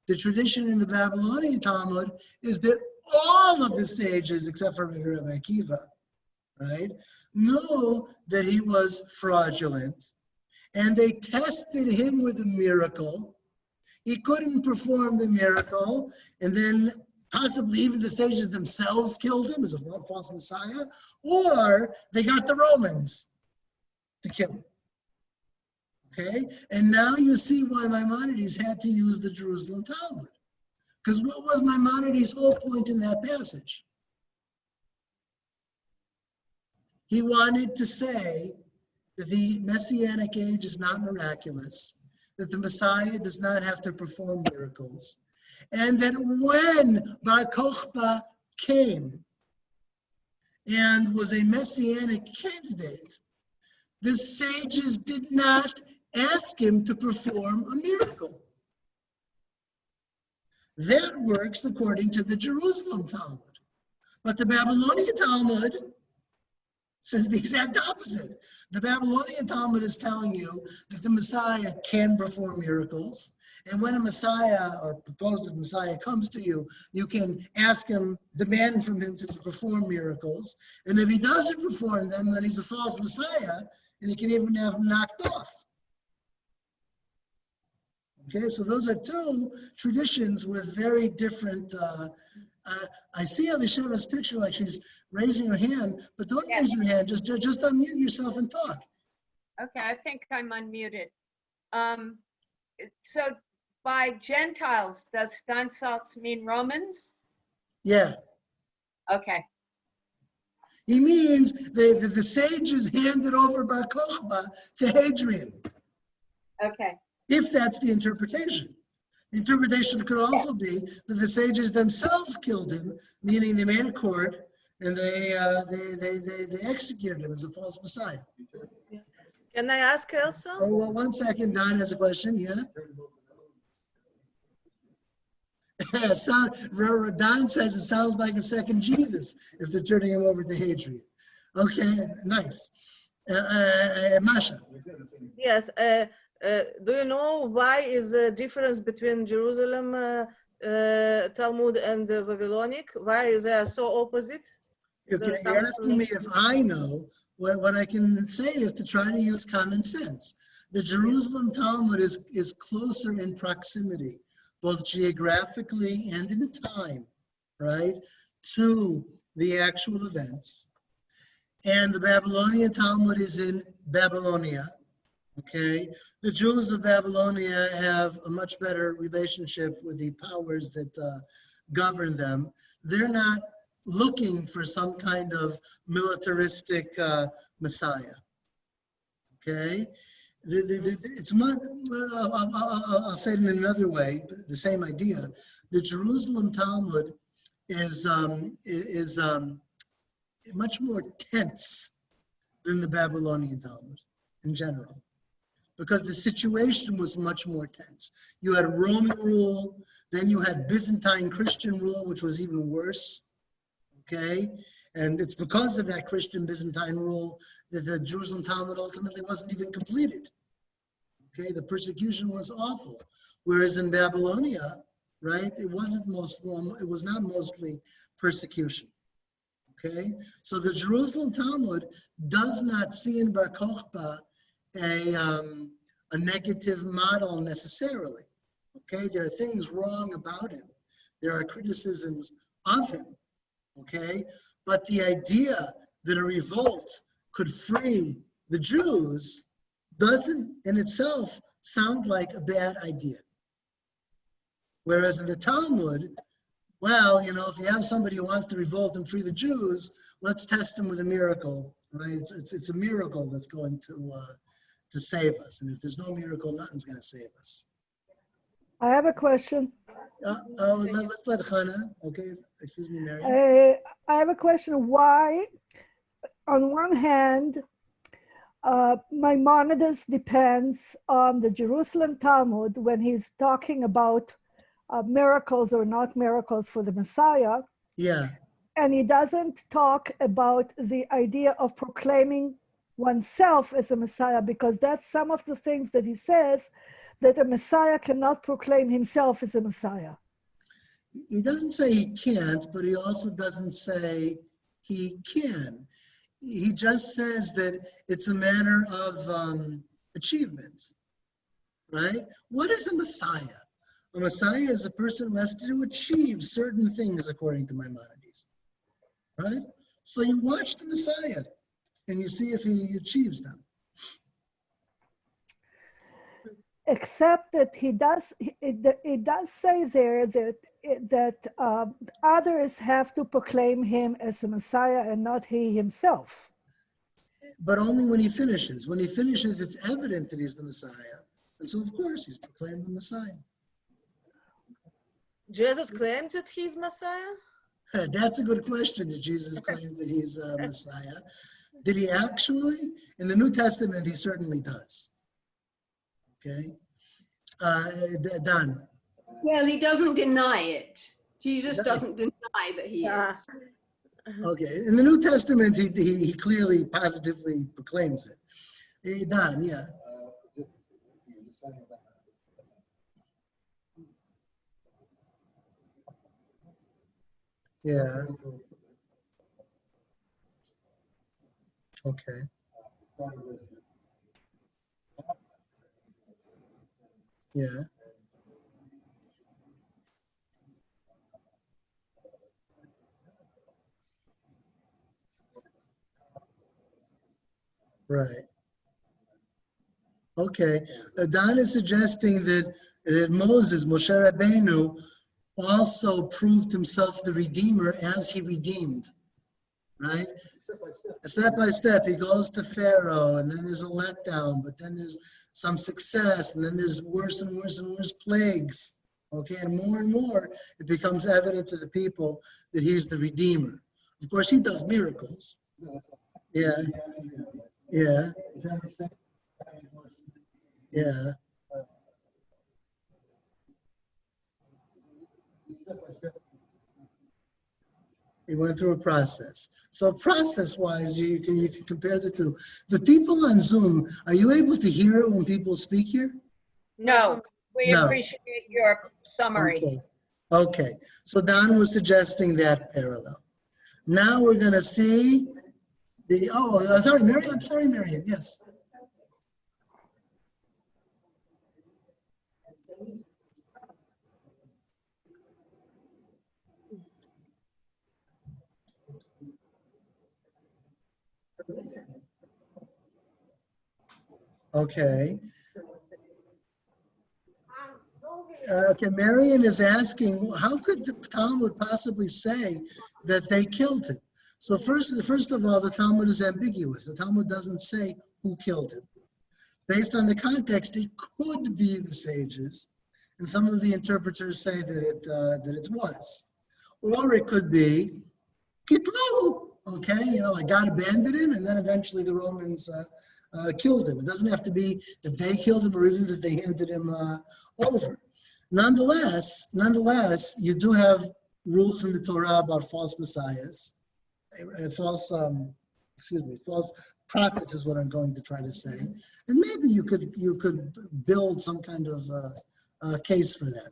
A: The tradition in the Babylonian Talmud is that all of the sages, except for Rabbi Akiva, right, know that he was fraudulent, and they tested him with a miracle. He couldn't perform the miracle, and then possibly even the sages themselves killed him as a false messiah, or they got the Romans to kill him. Okay? And now you see why Maimonides had to use the Jerusalem Talmud. Because what was Maimonides' whole point in that passage? He wanted to say that the Messianic age is not miraculous, that the Messiah does not have to perform miracles, and that when Bar Kokhba came and was a Messianic candidate, the sages did not ask him to perform a miracle. That works according to the Jerusalem Talmud. But the Babylonian Talmud says the exact opposite. The Babylonian Talmud is telling you that the Messiah can perform miracles. And when a Messiah or proposed Messiah comes to you, you can ask him, demand from him to perform miracles. And if he doesn't perform them, then he's a false Messiah, and he can even have him knocked off. Okay, so those are two traditions with very different. I see Elisheva's picture like she's raising her hand, but don't raise your hand. Just unmute yourself and talk.
F: Okay, I think I'm unmuted. So by Gentiles, does Steinsaltz mean Romans?
A: Yeah.
F: Okay.
A: He means the sages handed over Bar Kokhba to Hadrian.
F: Okay.
A: If that's the interpretation. The interpretation could also be that the sages themselves killed him, meaning they made a court and they executed him as a false Messiah.
C: Can I ask also?
A: Oh, well, 1 second, Don has a question, yeah? Don says it sounds like a second Jesus if they're turning him over to Hadrian. Okay, nice. Masha.
C: Yes. Do you know why is the difference between Jerusalem Talmud and the Babylonic? Why they are so opposite?
A: If you're asking me if I know, what I can say is to try to use common sense. The Jerusalem Talmud is closer in proximity, both geographically and in time, right, to the actual events. And the Babylonian Talmud is in Babylonia. Okay, the Jews of Babylonia have a much better relationship with the powers that govern them. They're not looking for some kind of militaristic Messiah. Okay, I'll say it in another way, the same idea. The Jerusalem Talmud is much more tense than the Babylonian Talmud in general, because the situation was much more tense. You had Roman rule, then you had Byzantine Christian rule, which was even worse, okay? And it's because of that Christian Byzantine rule that the Jerusalem Talmud ultimately wasn't even completed, okay? The persecution was awful. Whereas in Babylonia, right, it was not mostly persecution, okay? So the Jerusalem Talmud does not see in Bar Kokhba a negative model necessarily. Okay, there are things wrong about him. There are criticisms of him. Okay, but the idea that a revolt could free the Jews doesn't in itself sound like a bad idea. Whereas in the Talmud, well, you know, if you have somebody who wants to revolt and free the Jews, let's test them with a miracle, right? It's a miracle that's going to save us. And if there's no miracle, nothing's going to save us.
G: I have a question.
A: Let's let Hannah, okay? Excuse me, Mary.
G: I have a question. Why, on one hand, Maimonides depends on the Jerusalem Talmud when he's talking about miracles or not miracles for the Messiah.
A: Yeah.
G: And he doesn't talk about the idea of proclaiming oneself as a Messiah, because that's some of the things that he says, that a Messiah cannot proclaim himself as a Messiah.
A: He doesn't say he can't, but he also doesn't say he can. He just says that it's a matter of achievement, right? What is a Messiah? A Messiah is a person who has to achieve certain things according to Maimonides, right? So you watch the Messiah and you see if he achieves them.
G: Except that it does say there that others have to proclaim him as a Messiah and not he himself.
A: But only when he finishes. When he finishes, it's evident that he's the Messiah. And so, of course, he's proclaimed the Messiah.
C: Jesus claims that he's Messiah?
A: That's a good question. Did Jesus claim that he's Messiah? Did he actually? In the New Testament, he certainly does. Okay. Don.
B: Well, he doesn't deny it. Jesus doesn't deny that he is.
A: Okay, in the New Testament, he clearly, positively proclaims it. Hey, Don, yeah. Yeah. Okay. Yeah. Right. Okay. Don is suggesting that Moshe Rabbeinu, also proved himself the Redeemer as he redeemed, right? Step by step, he goes to Pharaoh, and then there's a letdown, but then there's some success, and then there's worse and worse and worse plagues. Okay, and more, it becomes evident to the people that he's the Redeemer. Of course, he does miracles. Yeah. Yeah. Yeah. He went through a process. So process-wise, you can compare the two. The people on Zoom, are you able to hear it when people speak here?
F: No, we
A: No.
F: appreciate your summary.
A: Okay. Okay. So Don was suggesting that parallel. Now we're going to see the, sorry, Marion. I'm sorry, Marion. Yes. Okay. Okay, Marion is asking, how could the Talmud possibly say that they killed him? So first of all, the Talmud is ambiguous. The Talmud doesn't say who killed him. Based on the context, it could be the sages, and some of the interpreters say that it was, or it could be Kitlu. Okay, like God abandoned him, and then eventually the Romans killed him. It doesn't have to be that they killed him or even that they handed him over. Nonetheless, you do have rules in the Torah about false messiahs, false prophets is what I'm going to try to say, and maybe you could build some kind of case for that.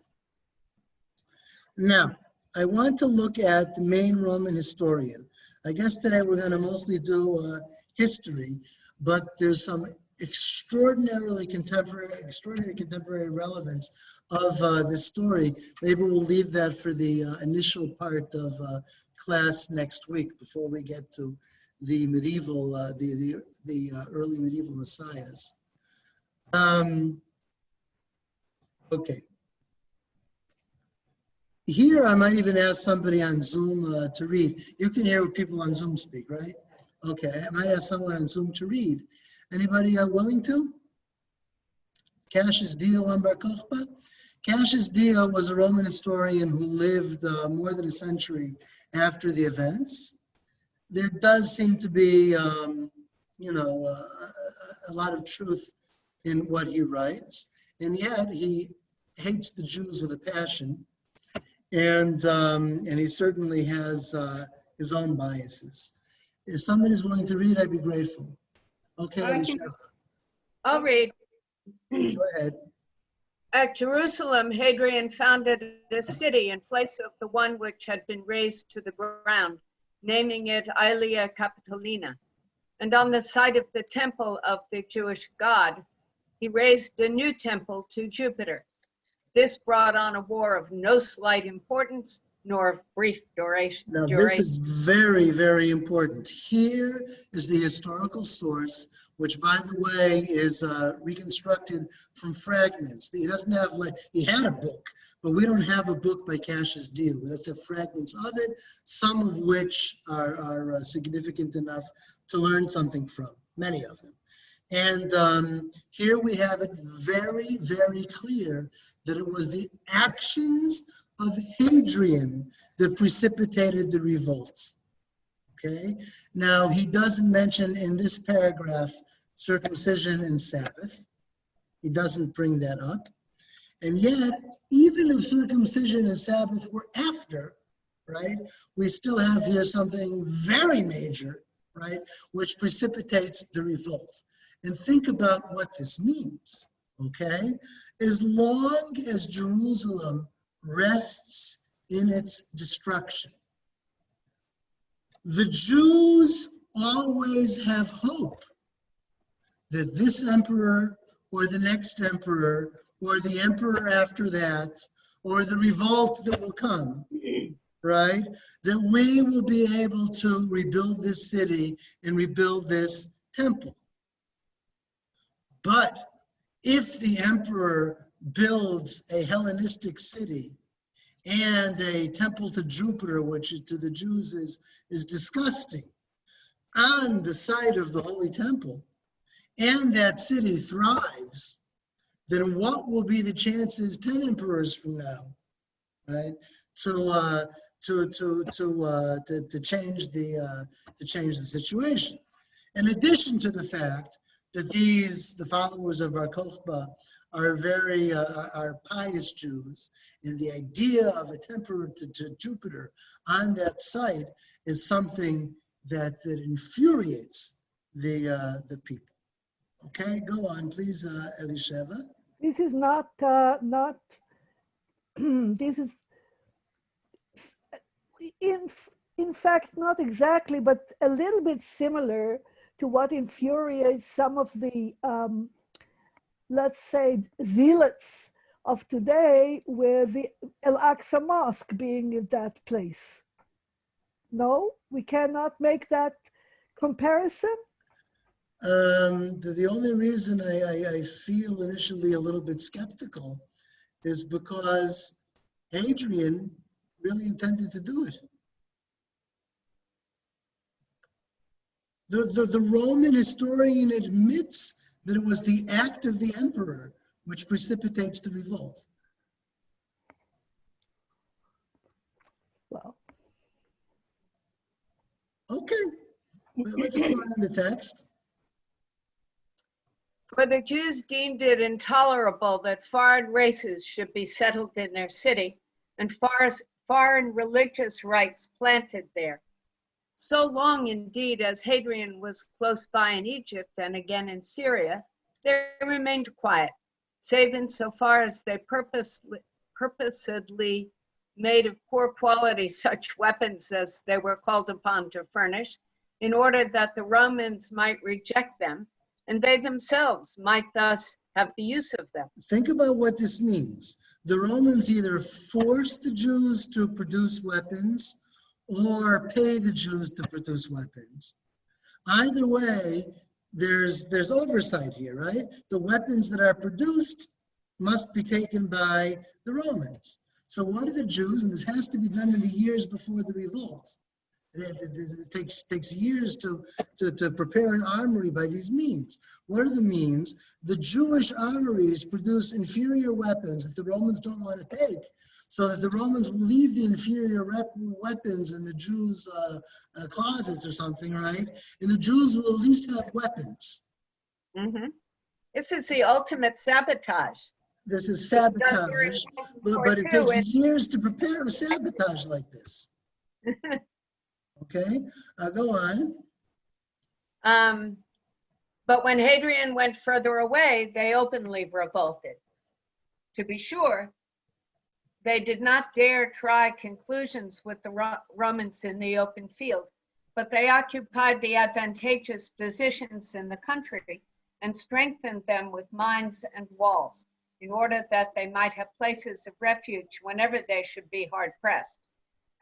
A: Now, I want to look at the main Roman historian. I guess today we're going to mostly do history, but there's some extraordinary contemporary relevance of this story. Maybe we'll leave that for the initial part of class next week before we get to the medieval, the early medieval messiahs. Okay. Here, I might even ask somebody on Zoom to read. You can hear what people on Zoom speak, right? Okay, I might ask someone on Zoom to read. Anybody willing to? Cassius Dio Bar Kokhba? Cassius Dio was a Roman historian who lived more than a century after the events. There does seem to be, a lot of truth in what he writes, and yet he hates the Jews with a passion, and he certainly has his own biases. If somebody's willing to read, I'd be grateful. Okay,
F: I'll read.
A: Go ahead.
F: At Jerusalem, Hadrian founded a city in place of the one which had been razed to the ground, naming it Aelia Capitolina. And on the site of the temple of the Jewish god, he raised a new temple to Jupiter. This brought on a war of no slight importance, nor of brief duration.
A: Now, this is very, very important. Here is the historical source, which, by the way, is reconstructed from fragments. He doesn't have, he had a book, but we don't have a book by Cassius Dio. We have fragments of it, some of which are significant enough to learn something from, many of them. And here we have it very, very clear that it was the actions of Hadrian that precipitated the revolts. Okay? Now, he doesn't mention in this paragraph circumcision and Sabbath. He doesn't bring that up. And yet, even if circumcision and Sabbath were after, right? We still have here something very major, right, which precipitates the revolt. And think about what this means, okay? As long as Jerusalem rests in its destruction, the Jews always have hope that this emperor or the next emperor or the emperor after that or the revolt that will come, right, that we will be able to rebuild this city and rebuild this temple. But if the emperor builds a Hellenistic city and a temple to Jupiter, which to the Jews is disgusting, on the site of the Holy Temple, and that city thrives, then what will be the chances 10 emperors from now, right, to change the situation? In addition to the fact that the followers of Bar Kokhba are pious Jews, and the idea of a temple to Jupiter on that site is something that infuriates the people. Okay, go on, please, Elisheva.
G: This is not this is in fact not exactly, but a little bit similar to what infuriates some of the let's say zealots of today, with the Al-Aqsa Mosque being in that place. No, we cannot make that comparison.
A: The only reason I feel initially a little bit skeptical is because Hadrian really intended to do it. The Roman historian admits that it was the act of the emperor which precipitates the revolt.
G: Well,
A: okay, let's go on in the text.
F: For the Jews deemed it intolerable that foreign races should be settled in their city and foreign religious rites planted there. So long, indeed, as Hadrian was close by in Egypt and again in Syria, they remained quiet, save insofar as they purposedly made of poor quality such weapons as they were called upon to furnish, in order that the Romans might reject them, and they themselves might thus have the use of them.
A: Think about what this means. The Romans either forced the Jews to produce weapons or pay the Jews to produce weapons. Either way, there's oversight here, right? The weapons that are produced must be taken by the Romans. So what are the Jews, and this has to be done in the years before the revolt. It takes years to prepare an armory by these means. What are the means? The Jewish armories produce inferior weapons that the Romans don't want to take, so that the Romans will leave the inferior weapons in the Jews' closets or something, right? And the Jews will at least have weapons.
F: Mm-hmm. This is the ultimate sabotage.
A: This is sabotage, but it takes years to prepare a sabotage like this. Okay, go on.
F: But when Hadrian went further away, they openly revolted. To be sure, they did not dare try conclusions with the Romans in the open field, but they occupied the advantageous positions in the country and strengthened them with mines and walls, in order that they might have places of refuge whenever they should be hard pressed,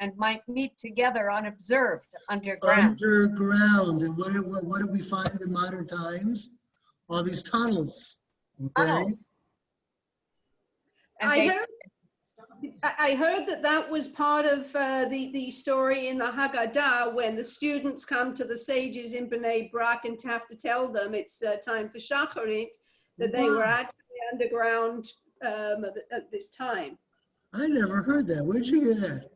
F: and might meet together unobserved underground.
A: Underground, and what do we find in modern times? All these tunnels. Okay.
F: Tunnels.
B: I heard that was part of the story in the Haggadah, when the students come to the sages in Bnei Brak and have to tell them it's time for Shacharit, that they were actually underground at this time.
A: I never heard that. Where'd you hear that?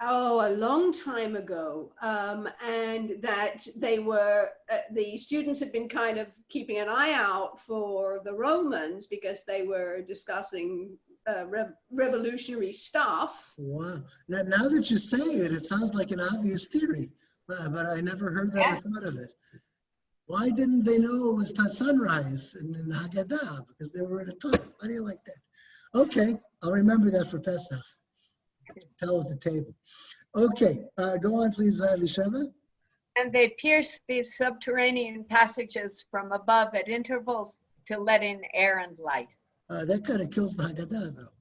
B: Oh, a long time ago. And that they were, the students had been kind of keeping an eye out for the Romans because they were discussing revolutionary stuff.
A: Wow. Now that you say it, it sounds like an obvious theory, but I never heard that or thought of it. Why didn't they know it was sunrise in the Haggadah? Because they were at a top. How do you like that? Okay, I'll remember that for Pesach. Tell at the table. Okay, go on, please, Lisheva.
F: And they pierced these subterranean passages from above at intervals to let in air and light.
A: That kind of kills the Haggadah, though.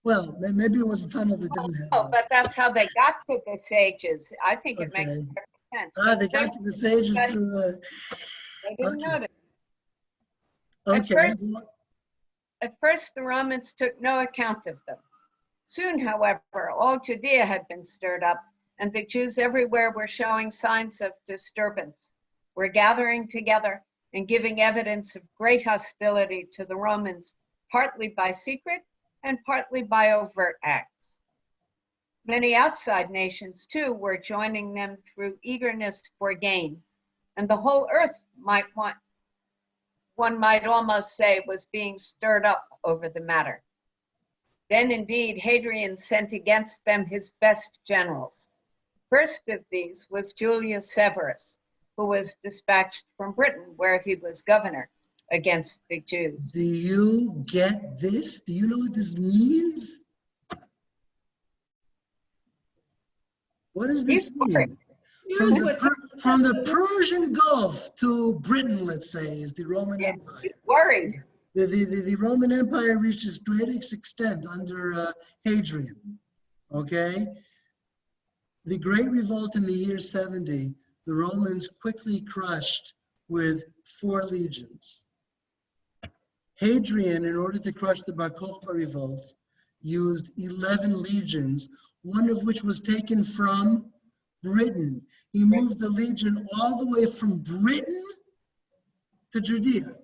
A: Well, maybe it was a tunnel that didn't have.
F: Oh, but that's how they got to the sages. I think it makes
A: Okay.
F: perfect
A: They
F: sense.
A: got to the sages through.
F: They didn't
A: Okay.
F: notice.
A: Okay.
F: At first, the Romans took no account of them. Soon, however, all Judea had been stirred up, and the Jews everywhere were showing signs of disturbance, were gathering together and giving evidence of great hostility to the Romans, partly by secret and partly by overt acts. Many outside nations, too, were joining them through eagerness for gain, and the whole earth one might almost say, was being stirred up over the matter. Then indeed, Hadrian sent against them his best generals. First of these was Julius Severus, who was dispatched from Britain, where he was governor, against the Jews.
A: Do you get this? Do you know what this means? What does this mean? From the Persian Gulf to Britain, let's say, is the Roman Empire.
F: Worried.
A: The Roman Empire reached its greatest extent under Hadrian, okay? The Great Revolt in the year 70, the Romans quickly crushed with 4 legions. Hadrian, in order to crush the Bar Kokhba revolt, used 11 legions, one of which was taken from Britain. He moved the legion all the way from Britain to Judea.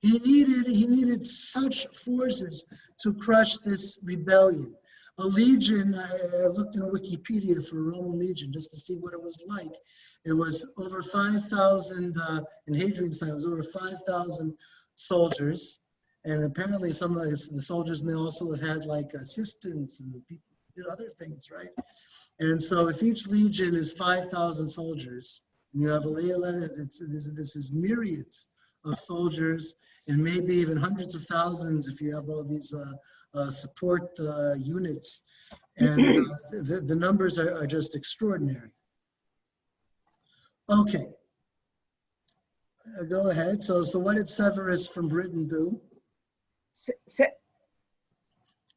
A: He needed such forces to crush this rebellion. A legion, I looked in Wikipedia for a Roman legion just to see what it was like. It was over 5,000, in Hadrian's time, it was over 5,000 soldiers. And apparently some of the soldiers may also have had like assistants and people did other things, right? And so if each legion is 5,000 soldiers, and you have this is myriads of soldiers, and maybe even hundreds of thousands if you have all these support units. And the numbers are just extraordinary. Okay, go ahead. So what did Severus from Britain do?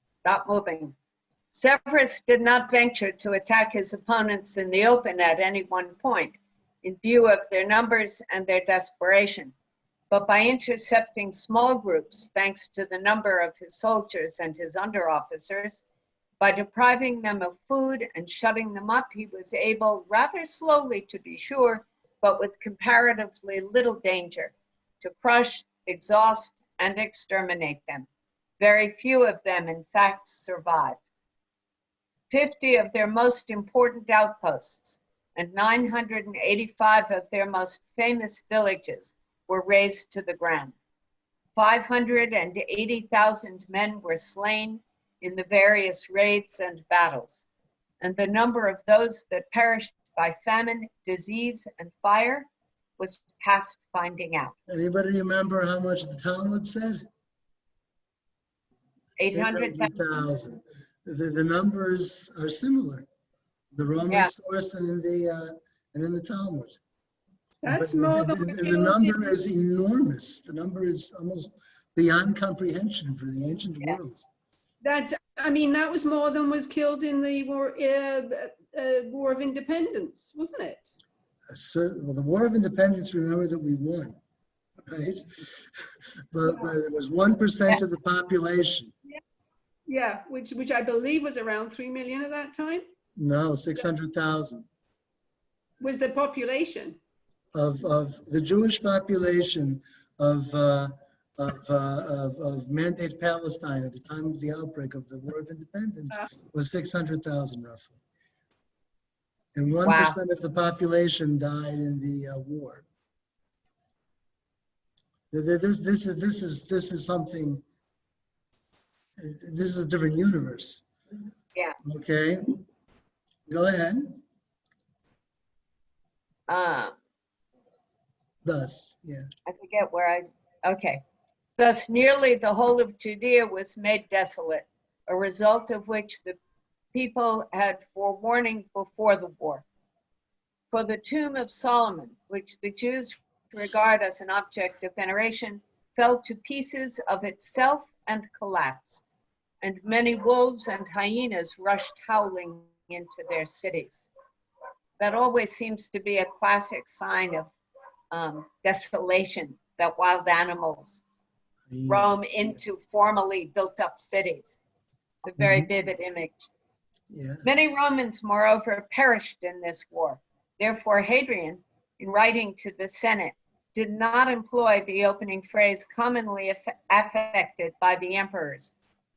F: Stop moving. Severus did not venture to attack his opponents in the open at any one point, in view of their numbers and their desperation, but by intercepting small groups, thanks to the number of his soldiers and his under-officers, by depriving them of food and shutting them up, he was able, rather slowly to be sure, but with comparatively little danger, to crush, exhaust, and exterminate them. Very few of them, in fact, survived. 50 of their most important outposts and 985 of their most famous villages were razed to the ground. 580,000 men were slain in the various raids and battles, and the number of those that perished by famine, disease, and fire was past finding out.
A: Anybody remember how much the Talmud said?
F: 800,000.
A: The numbers are similar. The Roman source and in the Talmud.
B: That's
A: But
B: more than
A: the number is enormous. The number is almost beyond comprehension for the ancient world.
B: that was more than was killed in the War of Independence, wasn't it?
A: Well, the War of Independence, remember that we won, right? but it was 1% of the population.
B: Yeah, which I believe was around 3 million at that time.
A: No, 600,000.
B: Was the population
A: of the Jewish population of Mandate Palestine at the time of the outbreak of the War of Independence was 600,000 roughly. And 1% of the population died in the war. This is something This is a different universe.
F: Yeah.
A: Okay. Go ahead. Thus, yeah.
F: I forget where okay. Thus, nearly the whole of Judea was made desolate, a result of which the people had forewarning before the war. For the tomb of Solomon, which the Jews regard as an object of veneration, fell to pieces of itself and collapsed, and many wolves and hyenas rushed howling into their cities. That always seems to be a classic sign of desolation, that wild animals roam into formerly built up cities. It's a very vivid image.
A: Yeah.
F: Many Romans, moreover, perished in this war. Therefore, Hadrian, in writing to the Senate, did not employ the opening phrase commonly affected by the emperors.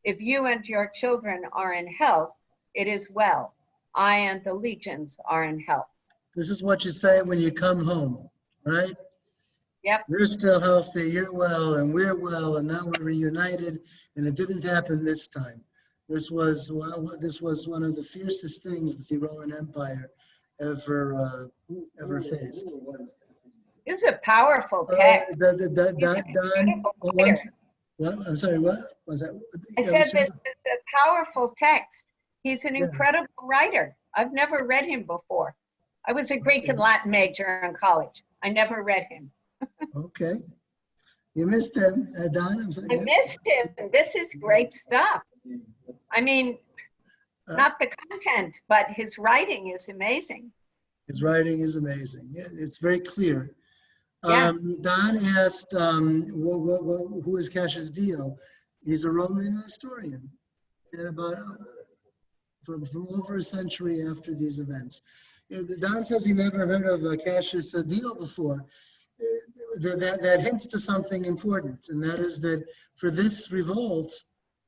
F: If you and your children are in health, it is well. I and the legions are in health.
A: This is what you say when you come home, right?
F: Yep.
A: We're still healthy, you're well, and we're well, and now we're reunited, and it didn't happen this time. This was one of the fiercest things that the Roman Empire ever faced.
F: This is a powerful text.
A: What? I'm sorry, what was that?
F: I said this is a powerful text. He's an incredible writer. I've never read him before. I was a Greek and Latin major in college. I never read him.
A: Okay. You missed him, Don. I'm sorry.
F: I missed him. This is great stuff. I mean, not the content, but his writing is amazing.
A: His writing is amazing. Yeah, it's very clear.
F: Yeah.
A: Don asked, who is Cassius Dio? He's a Roman historian. And about from over a century after these events. Don says he never heard of Cassius Dio before. That hints to something important, and that is that for this revolt,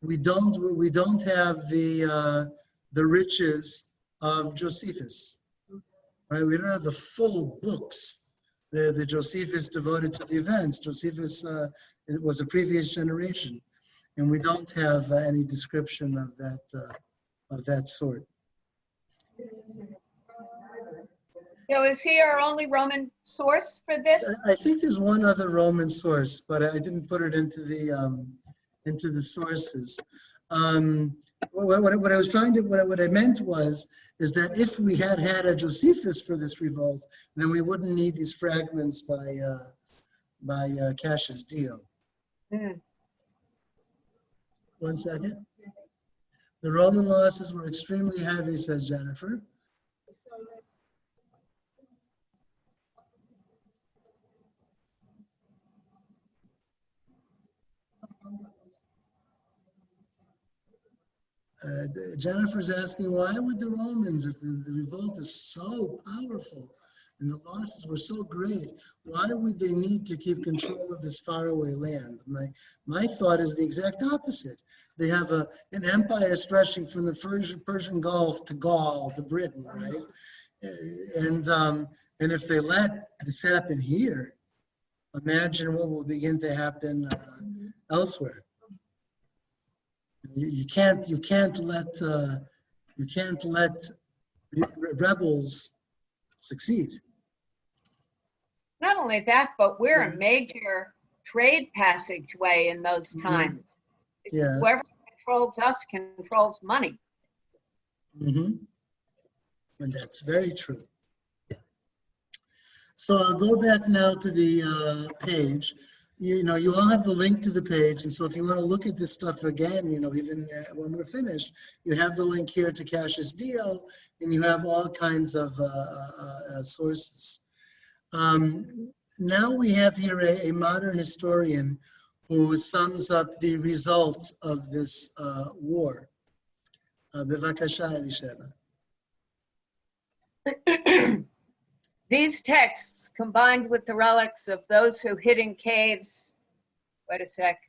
A: we don't have the riches of Josephus, right? We don't have the full books that Josephus devoted to the events. Josephus was a previous generation, and we don't have any description of that sort.
F: So is he our only Roman source for this?
A: I think there's one other Roman source, but I didn't put it into the sources. What I meant is that if we had had a Josephus for this revolt, then we wouldn't need these fragments by Cassius Dio.
F: Mm.
A: 1 second. The Roman losses were extremely heavy, says Jennifer. Jennifer's asking, why would the Romans, if the revolt is so powerful and the losses were so great, why would they need to keep control of this faraway land? My thought is the exact opposite. They have an empire stretching from the Persian Gulf to Gaul to Britain, right? And if they let this happen here, imagine what will begin to happen elsewhere. You can't let rebels succeed.
F: Not only that, but we're a major trade passageway in those times.
A: Yeah.
F: Whoever controls us controls money.
A: Mm-hmm. And that's very true. So I'll go back now to the page. You all have the link to the page, and so if you want to look at this stuff again, even when we're finished, you have the link here to Cassius Dio, and you have all kinds of sources. Now we have here a modern historian who sums up the results of this war. Bevakasha, Elisheva.
F: These texts, combined with the relics of those who hid in caves, wait a sec,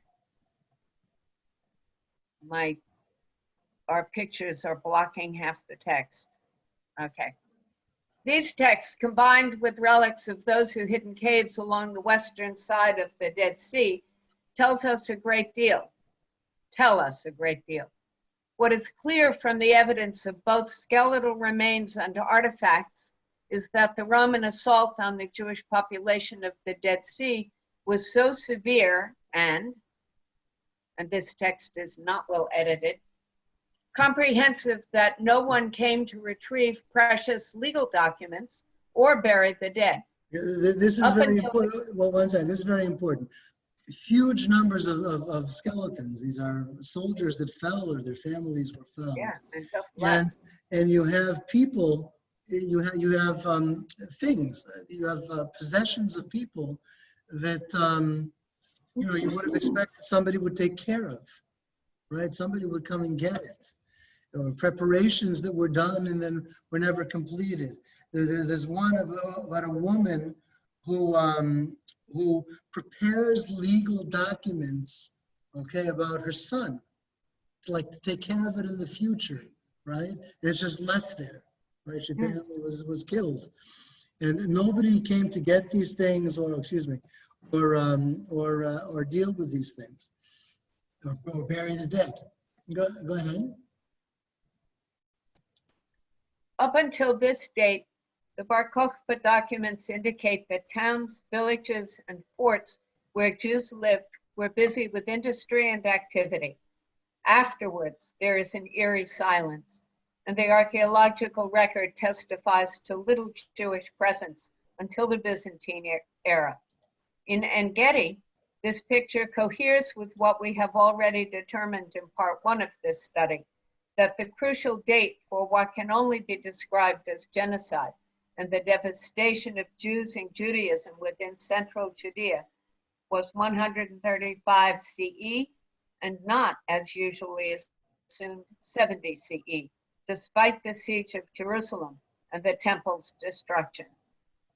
F: our pictures are blocking half the text. Okay. These texts, combined with relics of those who hid in caves along the western side of the Dead Sea, tells us a great deal. tell us a great deal. What is clear from the evidence of both skeletal remains and artifacts is that the Roman assault on the Jewish population of the Dead Sea was so severe and this text is not well edited, comprehensive that no one came to retrieve precious legal documents or bury the dead.
A: This is very important. Well, one second, this is very important. Huge numbers of skeletons. These are soldiers that fell or their families were found.
F: Yeah, and just left.
A: And you have people, you have things, you have possessions of people that, you know, you would have expected somebody would take care of, right? Somebody would come and get it. Or preparations that were done and then were never completed. There's one about a woman who prepares legal documents, okay, about her son, like to take care of it in the future, right? And it's just left there, right? She apparently was killed, and nobody came to get these things, or excuse me, or deal with these things, or bury the dead. Go ahead.
F: Up until this date, the Bar Kokhba documents indicate that towns, villages, and forts where Jews lived were busy with industry and activity. Afterwards, there is an eerie silence, and the archaeological record testifies to little Jewish presence until the Byzantine era. In En-Gedi, this picture coheres with what we have already determined in part 1 of this study, that the crucial date for what can only be described as genocide and the devastation of Jews and Judaism within central Judea was 135 CE and not, as usually assumed, 70 CE, despite the siege of Jerusalem and the temple's destruction.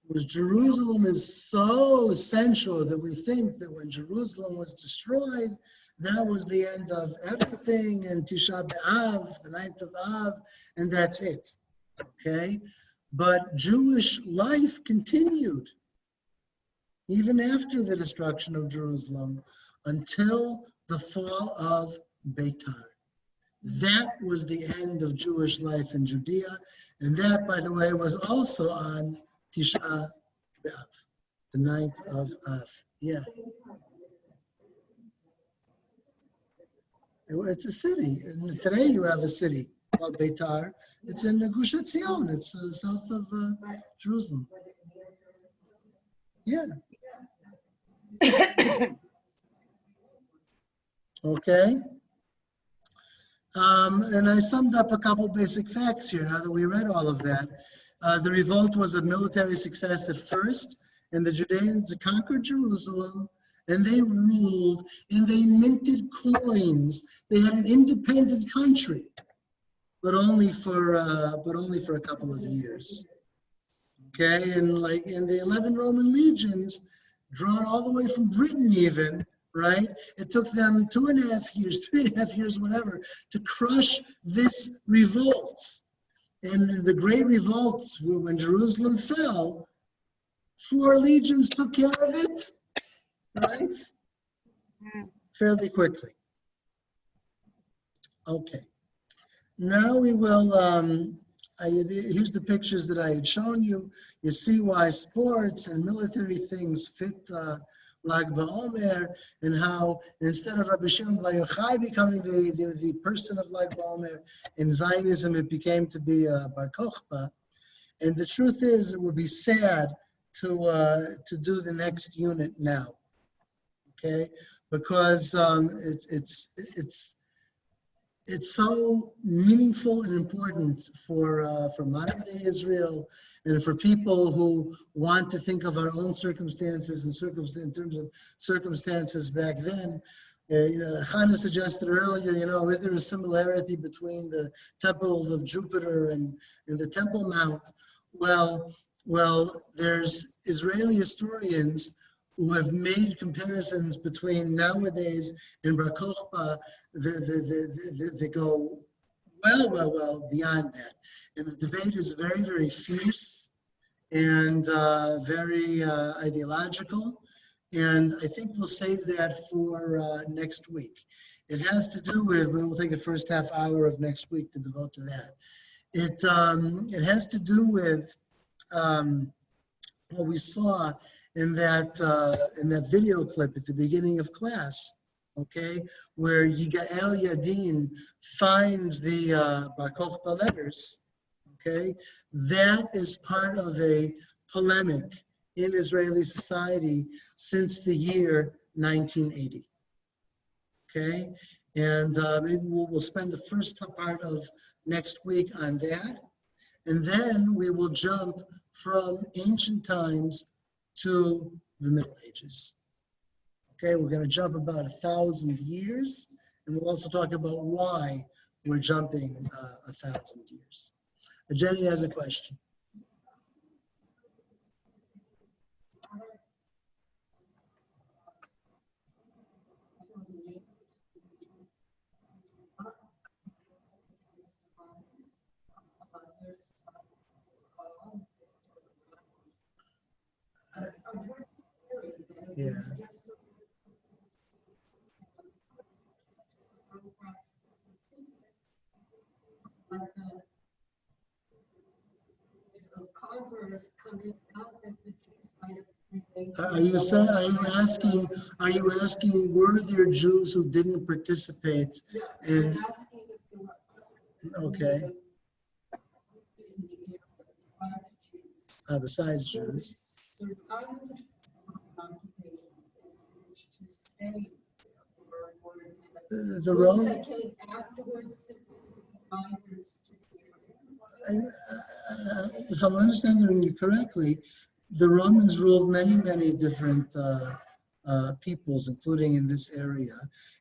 A: Because Jerusalem is so essential that we think that when Jerusalem was destroyed, that was the end of everything, and Tisha B'Av, the 9th of Av, and that's it, okay? But Jewish life continued, even after the destruction of Jerusalem, until the fall of Beitar. That was the end of Jewish life in Judea, and that, by the way, was also on Tisha B'Av, the 9th of Av. Yeah. It's a city. And today you have a city called Beitar. It's in Gush Etzion. It's south of Jerusalem. Yeah. Okay. And I summed up a couple basic facts here now that we read all of that. The revolt was a military success at first, and the Judeans conquered Jerusalem, and they ruled, and they minted coins. They had an independent country, but only for a couple of years. Okay, and like in the 11 Roman legions, drawn all the way from Britain even, right? It took them 2.5 years, 3.5 years, whatever, to crush this revolt. And the great revolt, when Jerusalem fell, 4 legions took care of it, right? Fairly quickly. Okay. Now we will, here's the pictures that I had shown you. You see why sports and military things fit Lag BaOmer, and how instead of Rabbi Shimon Bar Yochai becoming the person of Lag BaOmer, in Zionism it became to be Bar Kokhba. And the truth is, it would be sad to do the next unit now, okay? Because it's so meaningful and important for modern day Israel, and for people who want to think of our own circumstances and in terms of circumstances back then. You know, Chana suggested earlier, you know, is there a similarity between the temples of Jupiter and the Temple Mount? Well, there's Israeli historians who have made comparisons between nowadays and Bar Kokhba that go well beyond that. And the debate is very, very fierce and very ideological. And I think we'll save that for next week. It has to do with, we'll take the first half hour of next week to devote to that. It has to do with what we saw in that video clip at the beginning of class, okay, where Yigael Yadin finds the Bar Kokhba letters, okay? That is part of a polemic in Israeli society since the year 1980, okay? And maybe we'll spend the first part of next week on that. And then we will jump from ancient times to the Middle Ages. Okay, we're going to jump about 1,000 years, and we'll also talk about why we're jumping 1,000 years. Jenny has a question. Yeah. Are you asking were there Jews who didn't participate in? Okay. Besides Jews. The Roman. If I'm understanding you correctly, the Romans ruled many, many different peoples, including in this area,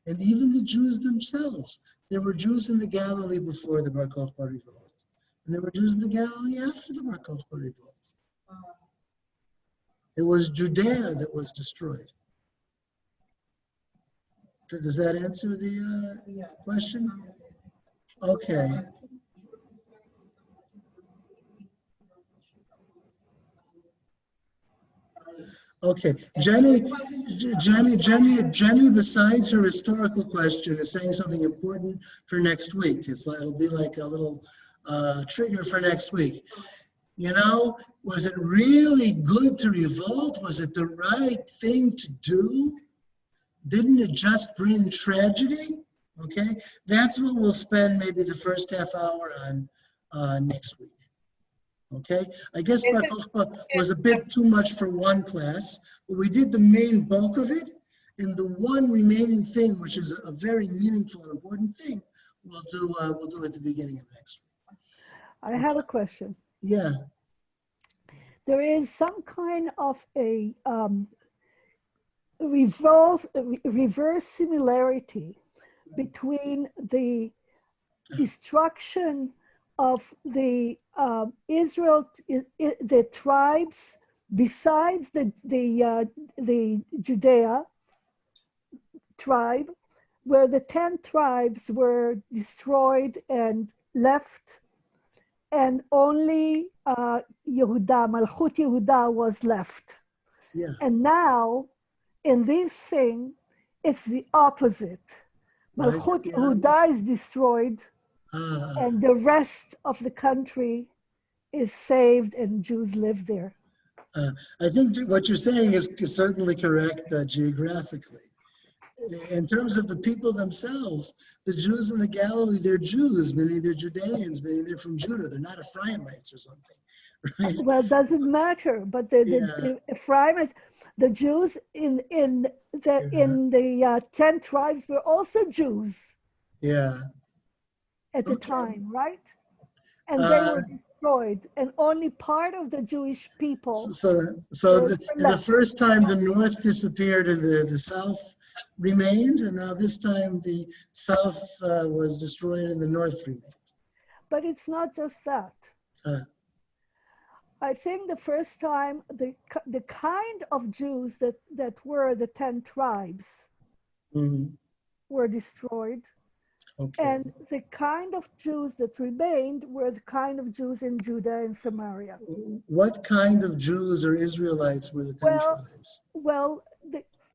A: and even the Jews themselves. There were Jews in the Galilee before the Bar Kokhba revolt, and there were Jews in the Galilee after the Bar Kokhba revolt. It was Judea that was destroyed. Does that answer the question? Okay. Okay, Jenny, besides her historical question, is saying something important for next week. It'll be like a little trigger for next week. You know, was it really good to revolt? Was it the right thing to do? Didn't it just bring tragedy? Okay, that's what we'll spend maybe the first half hour on next week. Okay, I guess Bar Kokhba was a bit too much for one class, but we did the main bulk of it, and the one remaining thing, which is a very meaningful and important thing, we'll do at the beginning of next week.
G: I have a question.
A: Yeah.
G: There is some kind of a reverse similarity between the destruction of the the tribes besides the Judea tribe, where the 10 tribes were destroyed and left, and only Yehuda, Malchut Yehuda was left.
A: Yeah.
G: And now, in this thing, it's the opposite. Malchut Yehuda is destroyed, and the rest of the country is saved, and Jews live there.
A: I think what you're saying is certainly correct geographically. In terms of the people themselves, the Jews in the Galilee, they're Jews, meaning they're Judeans, meaning they're from Judah. They're not Ephraimites or something, right?
G: Well, it doesn't matter, but the Ephraimites, the Jews in the 10 tribes were also Jews.
A: Yeah.
G: At the time, right? And they were destroyed, and only part of the Jewish people.
A: So the first time the north disappeared and the south remained, and now this time the south was destroyed and the north remained.
G: But it's not just that. I think the first time the kind of Jews that were the 10 tribes were destroyed.
A: Okay.
G: And the kind of Jews that remained were the kind of Jews in Judah and Samaria.
A: What kind of Jews or Israelites were the 10 tribes?
G: Well,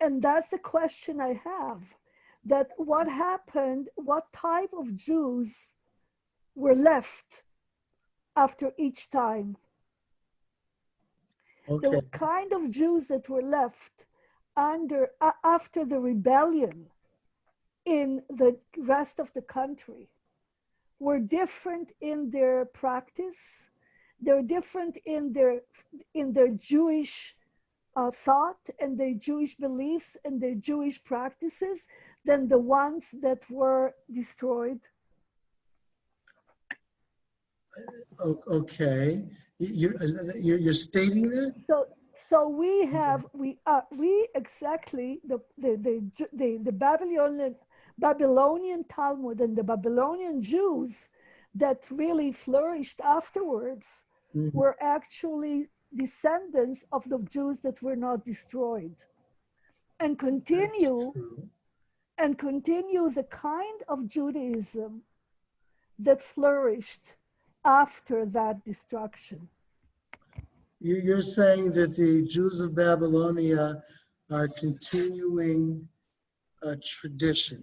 G: that's the question I have, that what happened, what type of Jews were left after each time? There
A: Okay.
G: were kind of Jews that were left after the rebellion in the rest of the country were different in their practice. They're different in their Jewish thought and their Jewish beliefs and their Jewish practices than the ones that were destroyed.
A: Okay. You're stating that?
G: So we exactly the Babylonian Talmud and the Babylonian Jews that really flourished afterwards were actually descendants of the Jews that were not destroyed, and continue the kind of Judaism that flourished after that destruction.
A: You're saying that the Jews of Babylonia are continuing a tradition.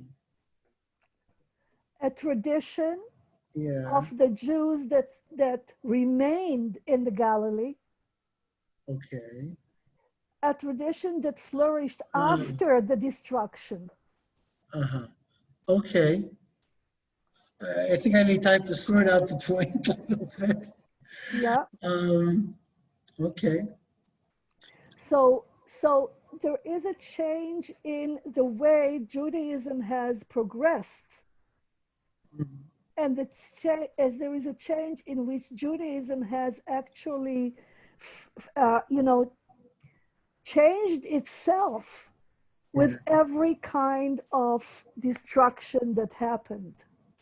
G: A tradition
A: Yeah.
G: of the Jews that remained in the Galilee.
A: Okay.
G: A tradition that flourished after the destruction.
A: Uh-huh. Okay. I think I need time to sort out the point a little bit.
G: Yeah.
A: Okay.
G: So there is a change in the way Judaism has progressed. And as there is a change in which Judaism has actually, changed itself with every kind of destruction that happened.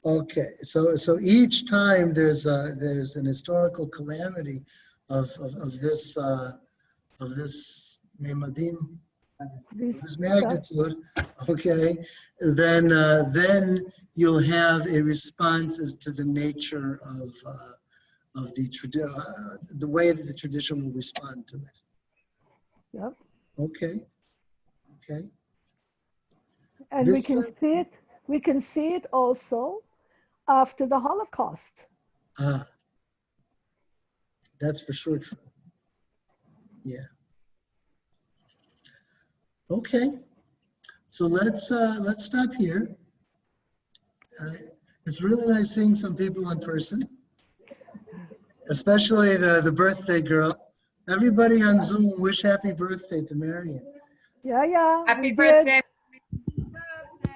A: Okay. So each time there's an historical calamity of this memadim, this magnitude. Okay. Then you'll have a response as to the nature of the way that the tradition will respond to it.
G: Yep.
A: Okay. Okay.
G: And we can see it also after the Holocaust.
A: That's for sure true. Yeah. Okay. So let's stop here. It's really nice seeing some people in person, especially the birthday girl. Everybody on Zoom, wish happy birthday to Marion.
G: Yeah.
F: Happy birthday.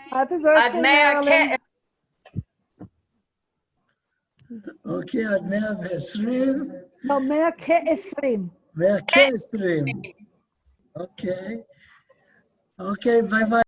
G: Happy birthday, Marilyn.
A: Okay, עד 120.
G: No, 120.
A: 120. Okay. Okay, bye-bye.